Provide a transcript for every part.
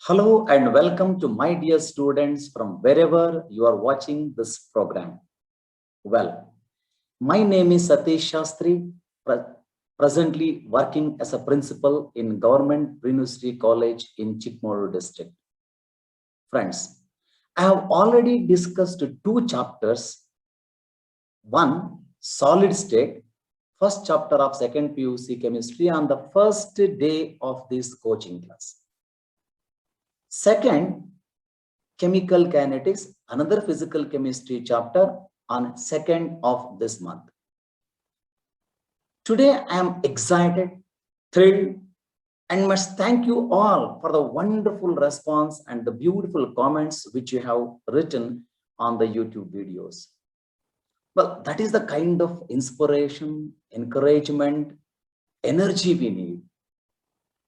Hello and welcome to my dear students from wherever you are watching this program. Well, my name is Satish Shastri, presently working as a principal in Government University College in Chikmagalur district. Friends, I have already discussed two chapters. One, solid state, first chapter of second PUC chemistry on the first day of this coaching class. Second, chemical kinetics, another physical chemistry chapter on 2nd of this month. Today, I am excited, thrilled, and must thank you all for the wonderful response and the beautiful comments which you have written on the YouTube videos. Well, that is the kind of inspiration, encouragement, energy we need.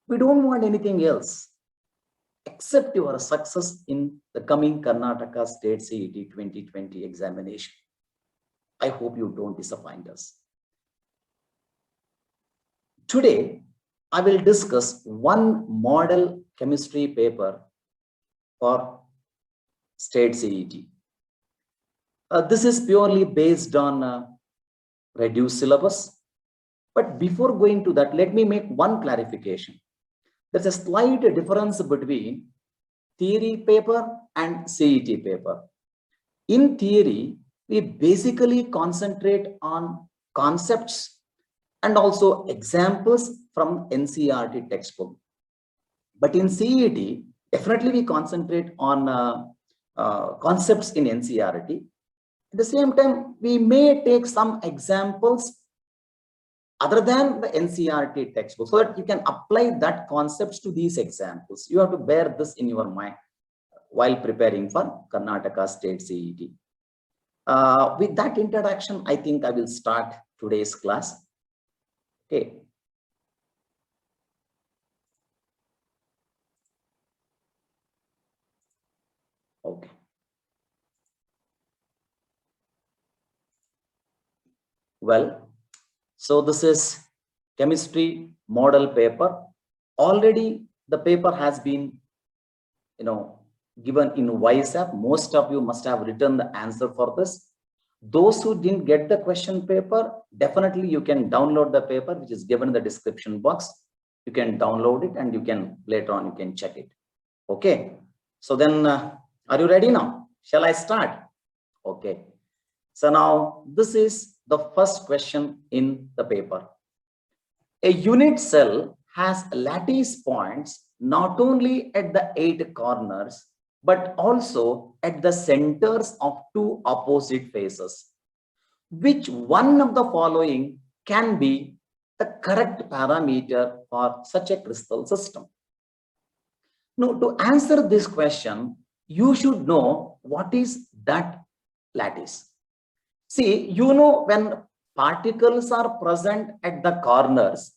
We don't want anything else except your success in the coming Karnataka State CET 2020 examination. I hope you don't disappoint us. Today, I will discuss one model chemistry paper for State CET. This is purely based on reduced syllabus. But before going to that, let me make one clarification. There's a slight difference between theory paper and CET paper. In theory, we basically concentrate on concepts and also examples from NCERT textbook. But in CET, definitely we concentrate on concepts in NCERT. At the same time, we may take some examples other than the NCERT textbook so that you can apply that concepts to these examples. You have to bear this in your mind while preparing for Karnataka State CET. With that introduction, I think I will start today's class. Okay. Okay. Well, so this is chemistry model paper. Already the paper has been, given in WhatsApp. Most of you must have written the answer for this. Those who didn't get the question paper, definitely you can download the paper which is given in the description box. You can download it and you can later on you can check it. Okay. So then, are you ready now? Shall I start? Okay. So now this is the first question in the paper. A unit cell has lattice points not only at the 8 corners, but also at the centers of 2 opposite faces. Which one of the following can be the correct parameter for such a crystal system? Now, to answer this question, you should know what is that lattice. See, when particles are present at the corners,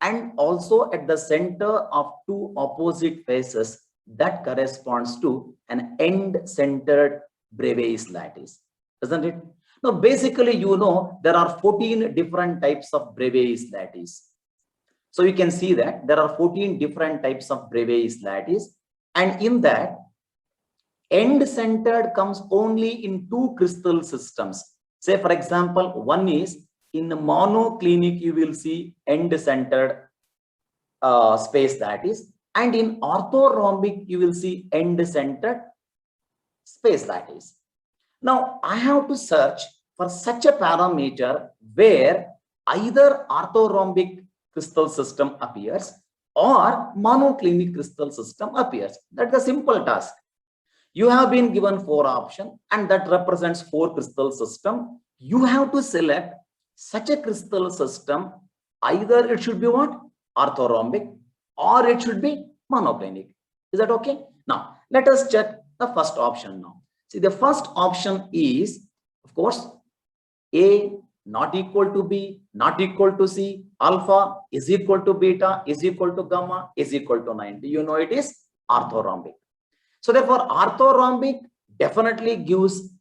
and also at the center of 2 opposite faces, that corresponds to an end-centered Bravais lattice, isn't it? Now, basically, there are 14 different types of Bravais lattice. So you can see that there are 14 different types of Bravais lattice, and in that, end-centered comes only in 2 crystal systems. Say, for example, one is in the monoclinic, you will see end-centered space lattice, and in orthorhombic, you will see end-centered space lattice. Now, I have to search for such a parameter where either orthorhombic crystal system appears or monoclinic crystal system appears. That's a simple task. You have been given 4 options and that represents 4 crystal system. You have to select such a crystal system. Either it should be what? Orthorhombic, or it should be monoclinic. Is that okay? Now, let us check the first option now. See, the first option is, of course, A not equal to B, not equal to C, alpha is equal to beta, is equal to gamma, is equal to 90. You know it is orthorhombic. So therefore, orthorhombic definitely gives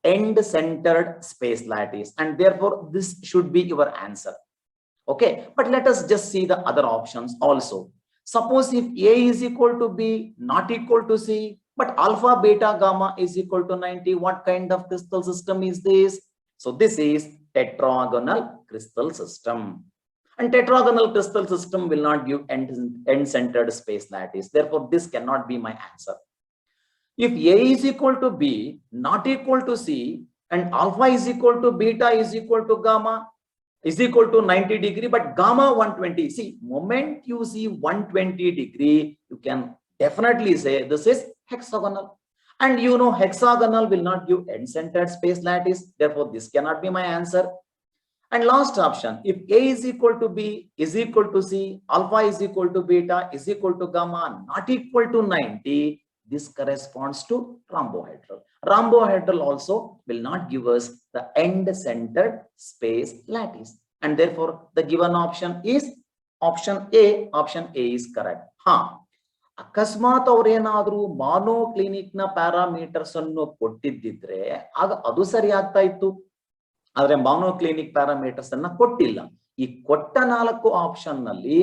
end-centered space lattice, and therefore this should be your answer. Okay, but let us just see the other options also. Suppose if A is equal to B, not equal to C, but alpha, beta, gamma is equal to 90, what kind of crystal system is this? So this is tetragonal crystal system. And tetragonal crystal system will not give end-centered space lattice. Therefore, this cannot be my answer. If A is equal to B, not equal to C, and alpha is equal to beta is equal to gamma, is equal to 90 degree, but gamma 120. See, moment you see 120 degree, you can definitely say this is hexagonal. And you know hexagonal will not give end-centered space lattice. Therefore, this cannot be my answer. And last option, if A is equal to B, is equal to C, alpha is equal to beta, is equal to gamma, not equal to 90, this corresponds to rhombohedral. Rhombohedral also will not give us the end-centered space lattice. And therefore, the given option is option A. Option A is correct. ಅಕಸ್ಮಾತ್ ಅವ್ರೇನಾದ್ರೂ ಮಾನೋಕ್ಲಿನಿಕ್ ನ parameters ಅನ್ನು ಕೊಟ್ಟಿದ್ದಿದ್ರೆ ಆಗ ಅದು ಸರಿ ಆಗ್ತಾ ಇತ್ತು. ಆದ್ರೆ ಮಾನೋಕ್ಲಿನಿಕ್ parameters ಅನ್ನ ಕೊಟ್ಟಿಲ್ಲ. ಈ ಕೊಟ್ಟ 4 ಆಪ್ಷನ್ ನಲ್ಲಿ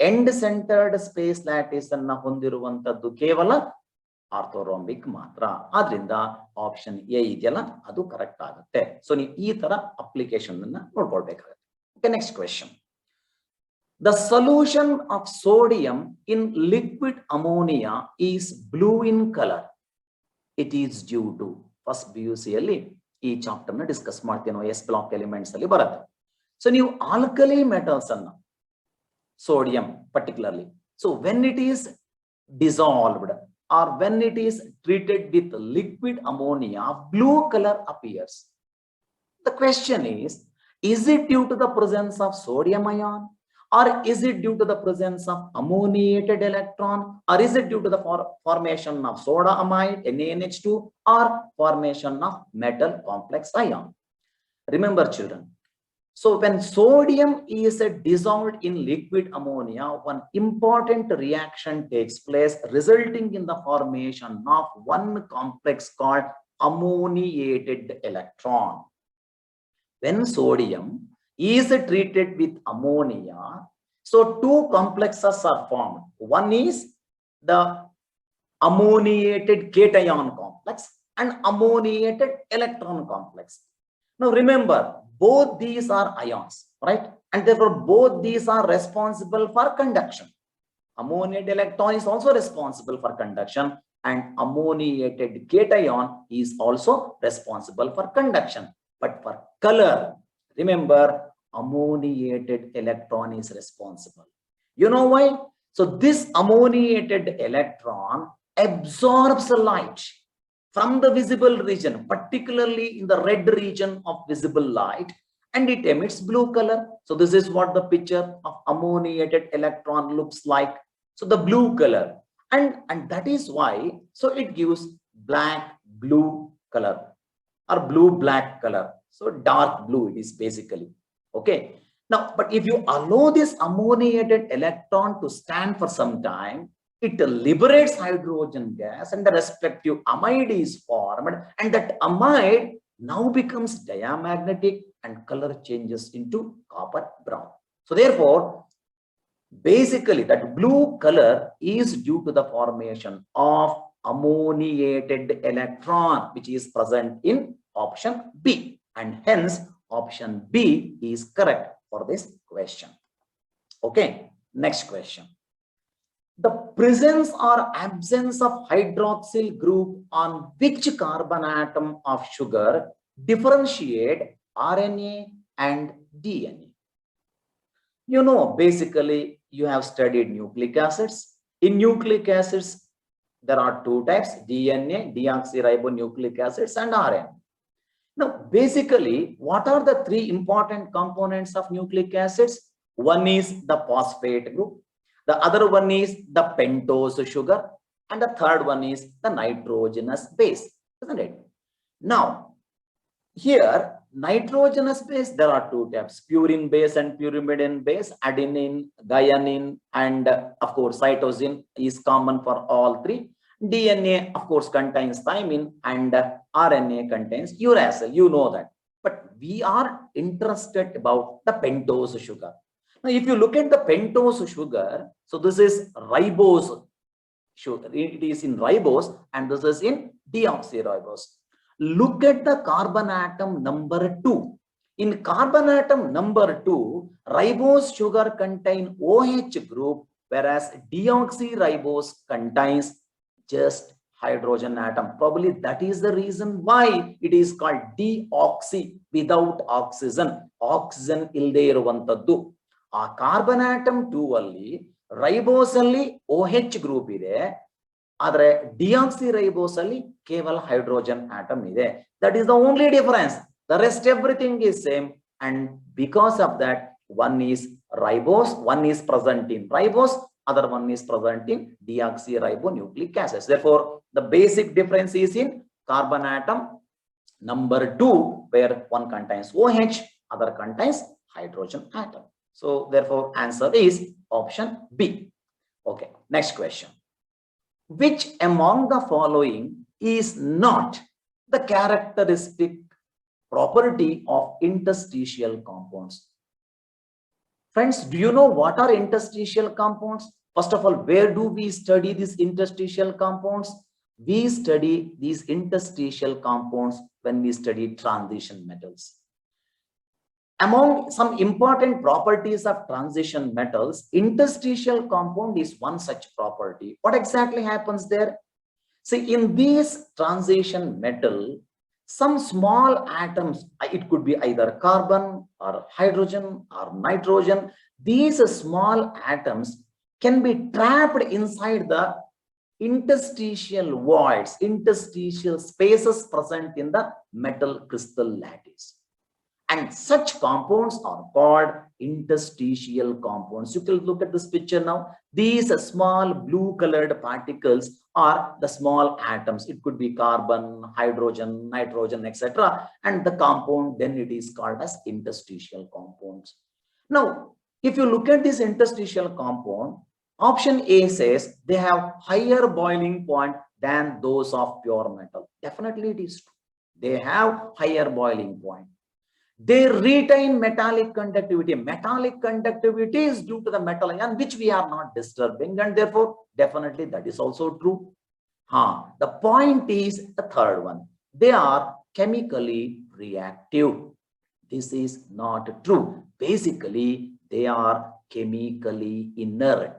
ಎಂಡ್ ಸೆಂಟರ್ಡ್ ಸ್ಪೇಸ್ ಲ್ಯಾಟಿಸ್ ಅನ್ನ ಹೊಂದಿರುವಂತದ್ದು ಕೇವಲ ಆರ್ಥೋರೋಂಬಿಕ್ ಮಾತ್ರ. ಆದ್ರಿಂದ ಆಪ್ಷನ್ ಎ ಇದೆಯಲ್ಲ ಅದು ಕರೆಕ್ಟ್ ಆಗುತ್ತೆ. ಸೊ ನೀವು ಈ ತರ ಅಪ್ಲಿಕೇಶನ್ ಅನ್ನ ನೋಡ್ಕೊಳ್ಬೇಕಾಗುತ್ತೆ. Okay, next question. The solution of sodium in liquid ammonia is blue in color. It is due to first PUC ಅಲ್ಲಿ ಈ ಚಾಪ್ಟರ್ ನ ಡಿಸ್ಕಸ್ ಮಾಡ್ತೀವಿ ನಾವು, ಎಸ್ ಬ್ಲಾಕ್ ಎಲಿಮೆಂಟ್ಸ್ ಅಲ್ಲಿ ಬರುತ್ತೆ. ಸೊ ನೀವು ಆಲ್ಕಲಿ ಮೆಟಲ್ಸ್ ಅನ್ನ sodium particularly, so when it is dissolved or when it is treated with liquid ammonia, blue color appears. The question is it due to the presence of sodium ion, or is it due to the presence of ammoniated electron, or is it due to the formation of soda amide NaNH2 or formation of metal complex ion? Remember children, so when sodium is dissolved in liquid ammonia, one important reaction takes place resulting in the formation of one complex called ammoniated electron. When sodium is treated with ammonia, so 2 complexes are formed. One is the ammoniated cation complex and ammoniated electron complex. Now remember, both these are ions, right? And therefore both these are responsible for conduction. Ammoniated electron is also responsible for conduction, and ammoniated cation is also responsible for conduction. But for color, remember, ammoniated electron is responsible. You know why? So this ammoniated electron absorbs light from the visible region, particularly in the red region of visible light, and it emits blue color. So this is what the picture of ammoniated electron looks like. So the blue color, and that is why, so it gives black blue color or blue black color. So dark blue it is basically. Okay, now but if you allow this ammoniated electron to stand for some time, it liberates hydrogen gas and the respective amide is formed, and that amide now becomes diamagnetic and color changes into copper brown. So therefore basically that blue color is due to the formation of ammoniated electron, which is present in option B, and hence option B is correct for this question. Okay, next question. The presence or absence of hydroxyl group on which carbon atom of sugar differentiate RNA and DNA? You know, basically you have studied nucleic acids. In nucleic acids there are 2 types, DNA, deoxyribonucleic acids, and RNA. Now, basically, what are the 3 important components of nucleic acids? One is the phosphate group, the other one is the pentose sugar, and the third one is the nitrogenous base, isn't it? Now, here, nitrogenous base, there are 2 types, purine base and pyrimidine base, adenine, guanine, and of course, cytosine is common for all 3. DNA, of course, contains thymine, and RNA contains uracil. You know that. But we are interested about the pentose sugar. Now, if you look at the pentose sugar, so this is ribose sugar. It is in ribose and this is in deoxyribose. Look at the carbon atom number 2. In carbon atom number 2, ribose sugar contain OH group, whereas deoxyribose contains just hydrogen atom. Probably that is the reason why it is called deoxy, without oxygen. Oxygen illde iruvantaddu. ಆ carbon atom 2 ಅಲ್ಲಿ ribose ಅಲ್ಲಿ OH group ಇದೆ, ಆದರೆ deoxy ribose ಅಲ್ಲಿ ಕೇವಲ hydrogen atom ಇದೆ. That is the only difference. The rest everything is same, and because of that one is ribose, one is present in ribose, other one is present in deoxyribonucleic acids. Therefore, the basic difference is in carbon atom number 2, where one contains OH, other contains hydrogen atom. So therefore, answer is option B. Okay, next question. Which among the following is not the characteristic property of interstitial compounds? Friends, do you know what are interstitial compounds? First of all, where do we study these interstitial compounds? We study these interstitial compounds when we study transition metals. Among some important properties of transition metals, interstitial compound is one such property. What exactly happens there? See, in this transition metal, some small atoms, it could be either carbon or hydrogen or nitrogen, these small atoms can be trapped inside the interstitial voids, interstitial spaces present in the metal crystal lattice. And such compounds are called interstitial compounds. You can look at this picture now. These small blue colored particles are the small atoms. It could be carbon, hydrogen, nitrogen, etc. And the compound, then it is called as interstitial compounds. Now, if you look at this interstitial compound, option A says they have higher boiling point than those of pure metal. Definitely it is true. They have higher boiling point. They retain metallic conductivity. Metallic conductivity is due to the metal ion, which we are not disturbing, and therefore definitely that is also true. The point is the third one. They are chemically reactive. This is not true. Basically, they are chemically inert.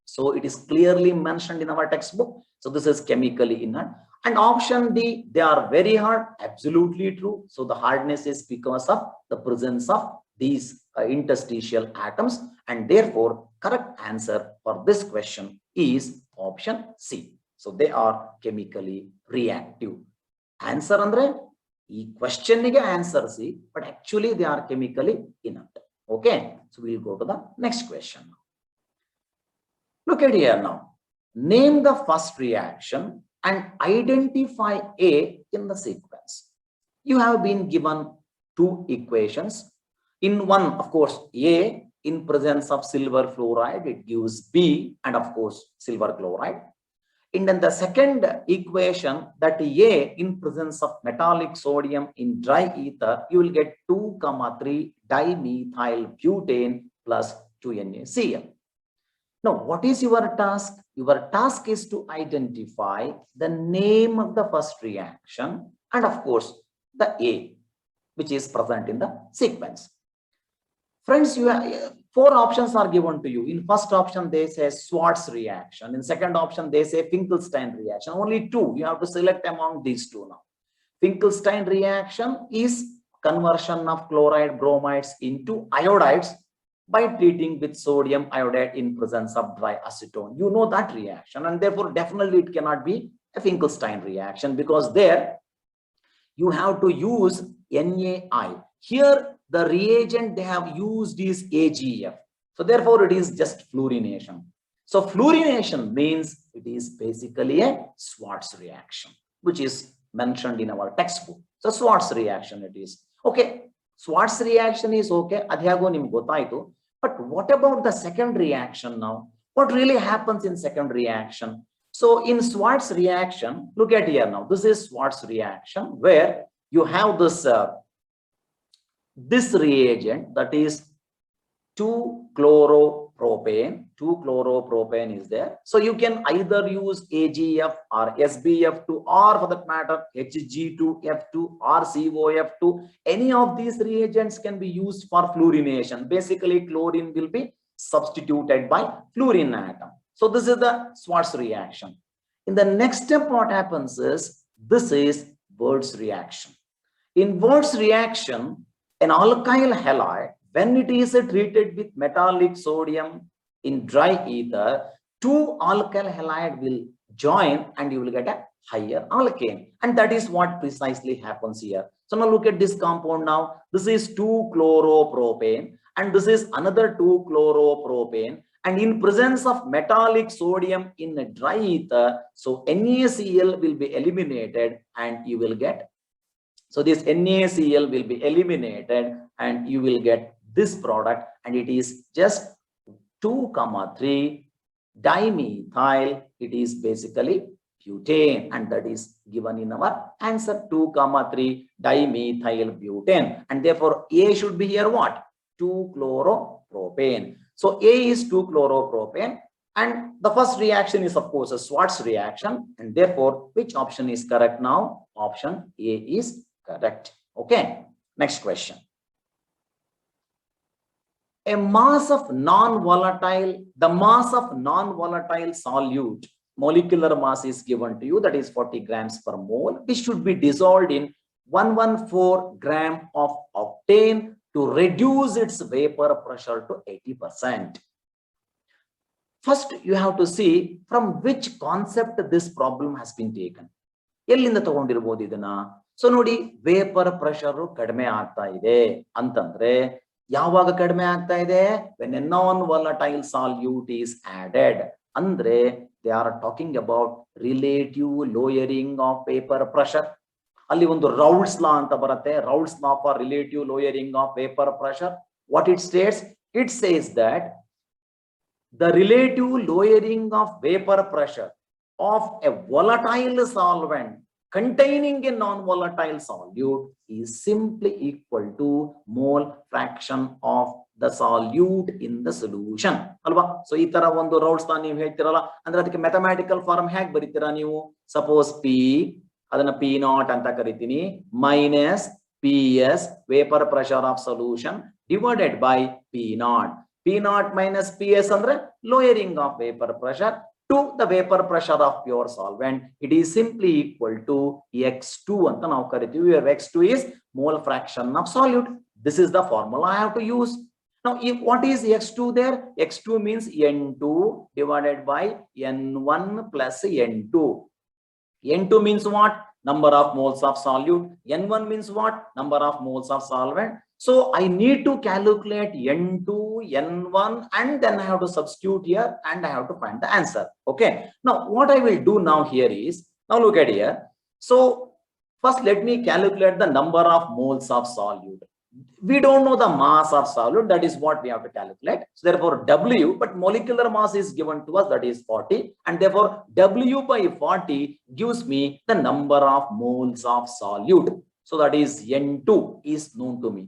So it is clearly mentioned in our textbook. So this is chemically inert. And option D, they are very hard. Absolutely true. So the hardness is because of the presence of these interstitial atoms, and therefore correct answer for this question is option C. So they are chemically reactive. Answer andre ee question ge answer C, but actually they are chemically inert. Okay, so we'll go to the next question. Look at here now. Name the first reaction and identify A in the sequence. You have been given two equations. In one, of course, A in presence of silver fluoride, it gives B, and of course, silver chloride. And then the second equation, that A in presence of metallic sodium in dry ether, you will get 2,3 dimethyl butane plus 2NaCl. Now, what is your task? Your task is to identify the name of the first reaction and, of course, the A, which is present in the sequence. Friends, you have 4 options are given to you. In first option, they say Schwarz reaction. In second option, they say Finkelstein reaction. Only 2. You have to select among these 2 now. Finkelstein reaction is conversion of chloride bromides into iodides by treating with sodium iodide in presence of dry acetone. You know that reaction, and therefore definitely it cannot be a Finkelstein reaction, because there you have to use NaI. Here the reagent they have used is AgF. So therefore it is just fluorination. So fluorination means it is basically a Schwarz reaction, which is mentioned in our textbook. So Schwarz reaction it is. Okay, Schwarz reaction is okay. Adhyago nimge gottaitu. But what about the second reaction now? What really happens in second reaction? So in Schwarz reaction, look at here now. This is Schwarz reaction where you have this, this reagent, that is 2-chloropropane is there. So you can either use AgF or SbF2 or for that matter Hg2F2 or COF2. Any of these reagents can be used for fluorination. Basically chlorine will be substituted by fluorine atom. So this is the Schwartz reaction. In the next step, what happens is, this is Wurtz reaction. In Wurtz reaction, an alkyl halide, when it is treated with metallic sodium in dry ether, two alkyl halide will join and you will get a higher alkane. And that is what precisely happens here. So now look at this compound now. This is 2-chloropropane and this is another 2-chloropropane. And in presence of metallic sodium in a dry ether, so NaCl will be eliminated and you will get, so this NaCl will be eliminated and you will get this product, and it is just 2,3-dimethyl. It is basically butane, and that is given in our answer, 2,3-dimethyl butane. And therefore A should be here what? 2-chloropropane. So A is 2-chloropropane, and the first reaction is of course a Schwartz reaction, and therefore which option is correct now? Option A is correct. Okay, next question. A mass of non-volatile, the mass of non-volatile solute, molecular mass is given to you, that is 40 grams per mole, which should be dissolved in 114 gram of octane to reduce its vapor pressure to 80%. First, you have to see from which concept this problem has been taken. ಎಲ್ಲಿಂದ ತಗೊಂಡಿರಬಹುದು ಇದನ್ನ? So ನೋಡಿ, vapour pressure ಕಡಿಮೆ ಆಗ್ತಾ ಇದೆ ಅಂತಂದ್ರೆ ಯಾವಾಗ ಕಡಿಮೆ ಆಗ್ತಾ ಇದೆ? when a non-volatile solute is added. ಅಂದ್ರೆ they are talking about relative lowering of vapor pressure. ಅಲ್ಲಿ ಒಂದು Raoult's law ಅಂತ ಬರುತ್ತೆ, Raoult's law for relative lowering of vapor pressure. What it states? It says that the relative lowering of vapor pressure of a volatile solvent containing a non-volatile solute is simply equal to mole fraction of the solute in the solution. ಅಲ್ವಾ? So ಈ ತರ ಒಂದು Raoult's law ನೀವು ಹೇಳ್ತಿರಲ್ಲ, ಅಂದ್ರೆ ಅದಕ್ಕೆ mathematical form ಹೇಗೆ ಬರೀತೀರಾ ನೀವು? Suppose P, ಅದನ್ನ P0 ಅಂತ ಕರಿತೀನಿ, minus PS vapour pressure of solution divided by P0. P0 minus PS ಅಂದ್ರೆ lowering of vapor pressure to the vapor pressure of pure solvent. It is simply equal to X2 ಅಂತ ನಾವು ಕರಿತೀವಿ, where X2 is mole fraction of solute. This is the formula I have to use. Now, if what is X2 there? X2 means N2 divided by N1 plus N2. N2 means what? Number of moles of solute. N1 means what? Number of moles of solvent. So I need to calculate N2, N1, and then I have to substitute here and I have to find the answer. Okay. Now what I will do now here is, now look at here. So first let me calculate the number of moles of solute. We don't know the mass of solute, that is what we have to calculate. So therefore W, but molecular mass is given to us, that is 40, and therefore W by 40 gives me the number of moles of solute. So that is N2 is known to me.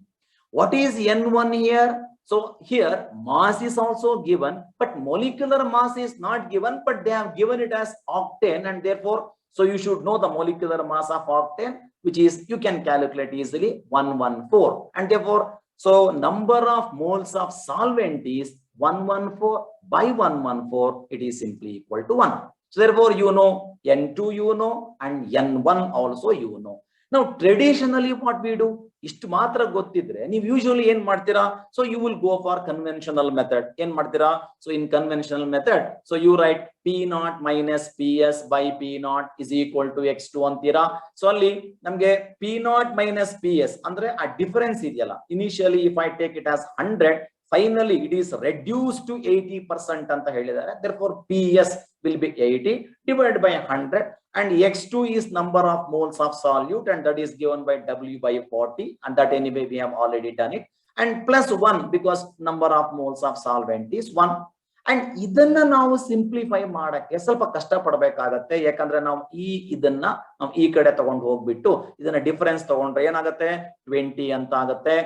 What is N1 here? So here mass is also given, but molecular mass is not given, but they have given it as octane, and therefore, so you should know the molecular mass of octane, which is, you can calculate easily, 114. And therefore, so number of moles of solvent is 114 by 114, it is simply equal to 1. So therefore, you know N2 you know, and N1 also you know. Now traditionally what we do, ಇಷ್ಟು ಮಾತ್ರ ಗೊತ್ತಿದ್ರೆ ನೀವು usually ಏನ್ ಮಾಡ್ತೀರಾ? So you will go for conventional method. ಏನ್ ಮಾಡ್ತೀರಾ? So in conventional method, so you write P0 minus PS by P0 is equal to X2 ಅಂತೀರಾ. So ಅಲ್ಲಿ ನಮ್ಗೆ P0 minus PS ಅಂದ್ರೆ ಆ ಡಿಫರೆನ್ಸ್ ಇದೆಯಲ್ಲ, initially if I take it as 100, finally it is reduced to 80% ಅಂತ ಹೇಳಿದ್ದಾರೆ. Therefore PS will be 80 divided by 100, and X2 is number of moles of solute, and that is given by W by 40, and that anyway we have already done it, and plus 1 because number of moles of solvent is 1. And ಇದನ್ನ ನಾವು simplify ಮಾಡಕ್ಕೆ ಸ್ವಲ್ಪ ಕಷ್ಟ ಪಡಬೇಕಾಗತ್ತೆ, ಯಾಕಂದ್ರೆ ನಾವು ಇದನ್ನ ನಾವು ಈ ಕಡೆ ತಗೊಂಡು ಹೋಗ್ಬಿಟ್ಟು ಇದನ್ನ ಡಿಫರೆನ್ಸ್ ತಗೊಂಡ್ರೆ ಏನಾಗುತ್ತೆ? 20 ಅಂತ ಆಗುತ್ತೆ.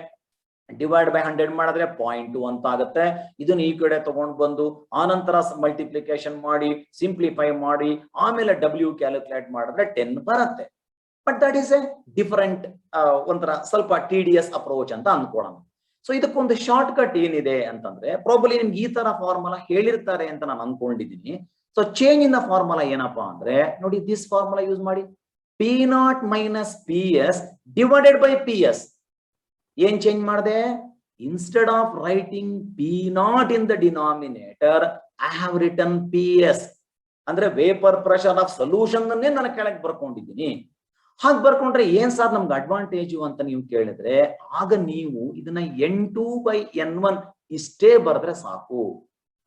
ಡಿವೈಡ್ ಬೈ 100 ಮಾಡಿದ್ರೆ 0.2 ಅಂತ ಆಗುತ್ತೆ. ಇದನ್ನ ಈ ಕಡೆ ತಗೊಂಡು ಬಂದು ಆನಂತರ ಮಲ್ಟಿಪ್ಲಿಕೇಶನ್ ಮಾಡಿ ಸಿಂಪ್ಲಿಫೈ ಮಾಡಿ ಆಮೇಲೆ W ಕ್ಯಾಲ್ಕುಲೇಟ್ ಮಾಡಿದ್ರೆ 10 ಬರುತ್ತೆ. But that is A different ಒಂಥರ ಸ್ವಲ್ಪ TDS ಅಪ್ರೋಚ್ ಅಂತ ಅನ್ಕೊಳ್ಳೋಣ. ಸೊ ಇದಕ್ಕೊಂದು ಶಾರ್ಟ್ ಕಟ್ ಏನಿದೆ ಅಂತಂದ್ರೆ ಪ್ರಾಬಬ್ಲಿ ನಿಮ್ಗೆ ಈ ತರ ಫಾರ್ಮುಲಾ ಹೇಳಿರ್ತಾರೆ ಅಂತ ನಾನು ಅನ್ಕೊಂಡಿದ್ದೀನಿ. So change in the formula ಏನಪ್ಪಾ ಅಂದ್ರೆ ನೋಡಿ, ದಿಸ್ ಫಾರ್ಮುಲಾ ಯೂಸ್ ಮಾಡಿ P0 minus PS divided by PS. ಏನ್ ಚೇಂಜ್ ಮಾಡಿದೆ? Instead of writing P0 in the denominator I have written PS. ಅಂದ್ರೆ ವೇಪರ್ ಪ್ರೆಷರ್ ಆಫ್ ಸೊಲ್ಯೂಷನ್ ಅನ್ನೇ ನಾನು ಕೆಳಗೆ ಬರ್ಕೊಂಡಿದ್ದೀನಿ. ಹಾಗೆ ಬರ್ಕೊಂಡ್ರೆ ಏನ್ ಸರ್ ನಮ್ಗೆ ಅಡ್ವಾಂಟೇಜು ಅಂತ ನೀವು ಕೇಳಿದ್ರೆ, ಆಗ ನೀವು ಇದನ್ನ N2/N1 ಇಷ್ಟೇ ಬರೆದ್ರೆ ಸಾಕು.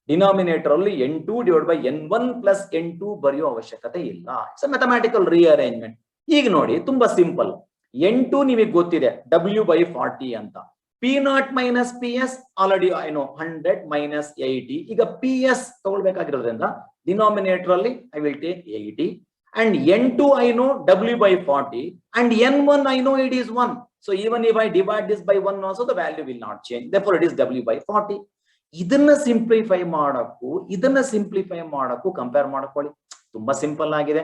ಡಿನಾಮಿನೇಟರ್ ಅಲ್ಲಿ N2 divide by N1 plus N2 ಬರೆಯೋ ಅವಶ್ಯಕತೆ ಇಲ್ಲ. It's mathematical rearrangement. ಈಗ ನೋಡಿ ತುಂಬಾ ಸಿಂಪಲ್. N2 ನಿಮಗೆ ಗೊತ್ತಿದೆ W/40 ಅಂತ. P0 ಮೈನಸ್ PS ಆಲ್ರೆಡಿ ಏನೋ 100 ಮೈನಸ್ 80. ಈಗ PS ತಗೊಳ್ಬೇಕಾಗಿರೋದ್ರಿಂದ ಡಿನಾಮಿನೇಟರ್ ಅಲ್ಲಿ I will take 80. And N2 I know W/40 and N1 I know it is 1. So even if I divide this by 1 also the value will not change. Therefore it is W/40. ಇದನ್ನ simplify ಮಾಡಕ್ಕೂ compare ಮಾಡ್ಕೊಳ್ಳಿ. ತುಂಬಾ simple ಆಗಿದೆ.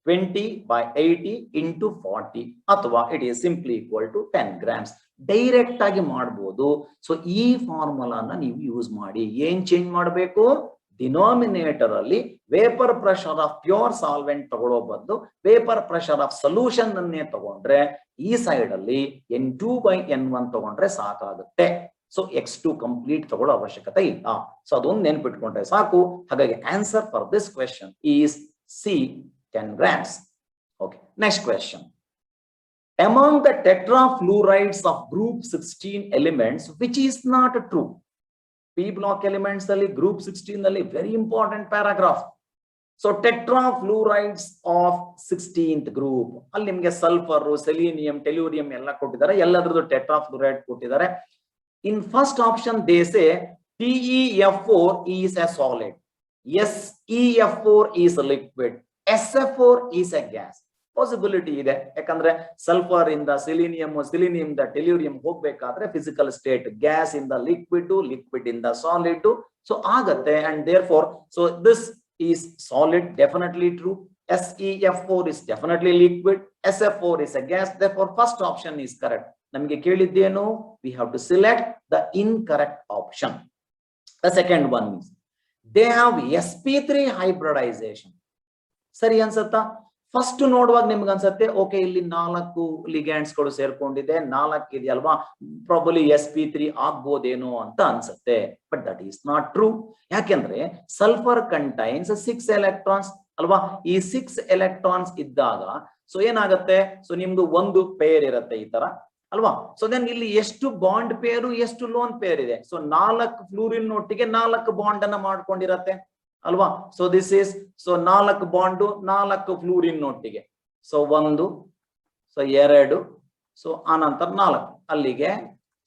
20/80 into 40 ಅಥವಾ it is simply equal to 10 grams. Direct ಆಗಿ ಮಾಡಬಹುದು. So ಈ ಫಾರ್ಮುಲಾನ ನೀವು ಯೂಸ್ ಮಾಡಿ. ಏನ್ ಚೇಂಜ್ ಮಾಡಬೇಕು? ಡಿನಾಮಿನೇಟರ್ ಅಲ್ಲಿ vapour pressure of pure solvent ತಗೊಳ್ಳೋ ಬದಲು ವೇಪರ್ ಪ್ರೆಷರ್ ಆಫ್ ಸೊಲ್ಯೂಷನ್ ಅನ್ನೇ ತಗೊಂಡ್ರೆ ಈ ಸೈಡ್ ಅಲ್ಲಿ N2/N1 ತಗೊಂಡ್ರೆ ಸಾಕಾಗುತ್ತೆ. ಸೊ X2 ಕಂಪ್ಲೀಟ್ ತಗೊಳ್ಳೋ ಅವಶ್ಯಕತೆ ಇಲ್ಲ. ಸೊ ಅದೊಂದು ನೆನ್ಪಿಟ್ಕೊಂಡ್ರೆ ಸಾಕು. ಹಾಗಾಗಿ answer for this question is C, 10 grams. Okay, next question. Among the tetrafluorides of group 16 elements, which is not true? P block elements ಅಲ್ಲಿ group 16 ಅಲ್ಲಿ very important paragraph. So tetrafluorides of 16th group ಅಲ್ಲಿ ನಿಮಗೆ sulphur, selenium, tellurium ಎಲ್ಲ ಕೊಟ್ಟಿದ್ದಾರೆ. ಎಲ್ಲದರದ್ದು ಟೆಟ್ರಾಫ್ಲೂರೈಡ್ ಕೊಟ್ಟಿದ್ದಾರೆ. In first option they say TeF4 is a solid, SeF4 is a liquid, SF4 is a gas. Possibility ಇದೆ. ಯಾಕಂದ್ರೆ sulphur ಇಂದ selenium ಇಂದ tellurium ಹೋಗ್ಬೇಕಾದ್ರೆ ಫಿಸಿಕಲ್ ಸ್ಟೇಟ್ ಗ್ಯಾಸ್ ಇಂದ ಲಿಕ್ವಿಡ್, ಲಿಕ್ವಿಡ್ ಇಂದ ಸಾಲಿಡ್. ಸೊ ಆಗತ್ತೆ. And therefore so this is solid, definitely true. SeF4 is definitely liquid, SF4 is a gas. Therefore first option is correct. ನಮಗೆ ಕೇಳಿದ್ದೇನು? We have to select the incorrect option. The second one is they have sp3 hybridization. ಸರಿ ಅನ್ಸತ್ತಾ? First ನೋಡುವಾಗ ನಿಮ್ಗೆ ಅನ್ಸುತ್ತೆ okay ಇಲ್ಲಿ 4 ligands ಗಳು ಸೇರ್ಕೊಂಡಿದೆ, 4 ಇದೆಯಲ್ವಾ, probably sp3 ಆಗ್ಬೋದೇನೋ ಅಂತ ಅನ್ಸುತ್ತೆ. But that is not true. ಯಾಕೆಂದ್ರೆ ಸಲ್ಫರ್ ಕಂಟೈನ್ಸ್ 6 ಎಲೆಕ್ಟ್ರಾನ್ಸ್ ಅಲ್ವಾ. ಈ 6 ಎಲೆಕ್ಟ್ರಾನ್ಸ್ ಇದ್ದಾಗ ಸೊ ಏನಾಗುತ್ತೆ? ಸೊ ನಿಮ್ದು ಒಂದು ಪೇರ್ ಇರುತ್ತೆ ಈ ತರ ಅಲ್ವಾ. ಸೊ ದೆನ್ ಇಲ್ಲಿ ಎಷ್ಟು ಬಾಂಡ್ ಪೇರು, ಎಷ್ಟು ಲೋನ್ ಪೇರ್ ಇದೆ? ಸೊ 4 ಫ್ಲೂರಿನ್ ಒಟ್ಟಿಗೆ 4 ಬಾಂಡ್ ಅನ್ನ ಮಾಡ್ಕೊಂಡಿರತ್ತೆ ಅಲ್ವಾ. So this is so 4 bond 4 fluorine ಒಟ್ಟಿಗೆ. ಸೊ 1, ಸೊ 2, ಸೊ ಆನಂತರ 4 ಅಲ್ಲಿಗೆ.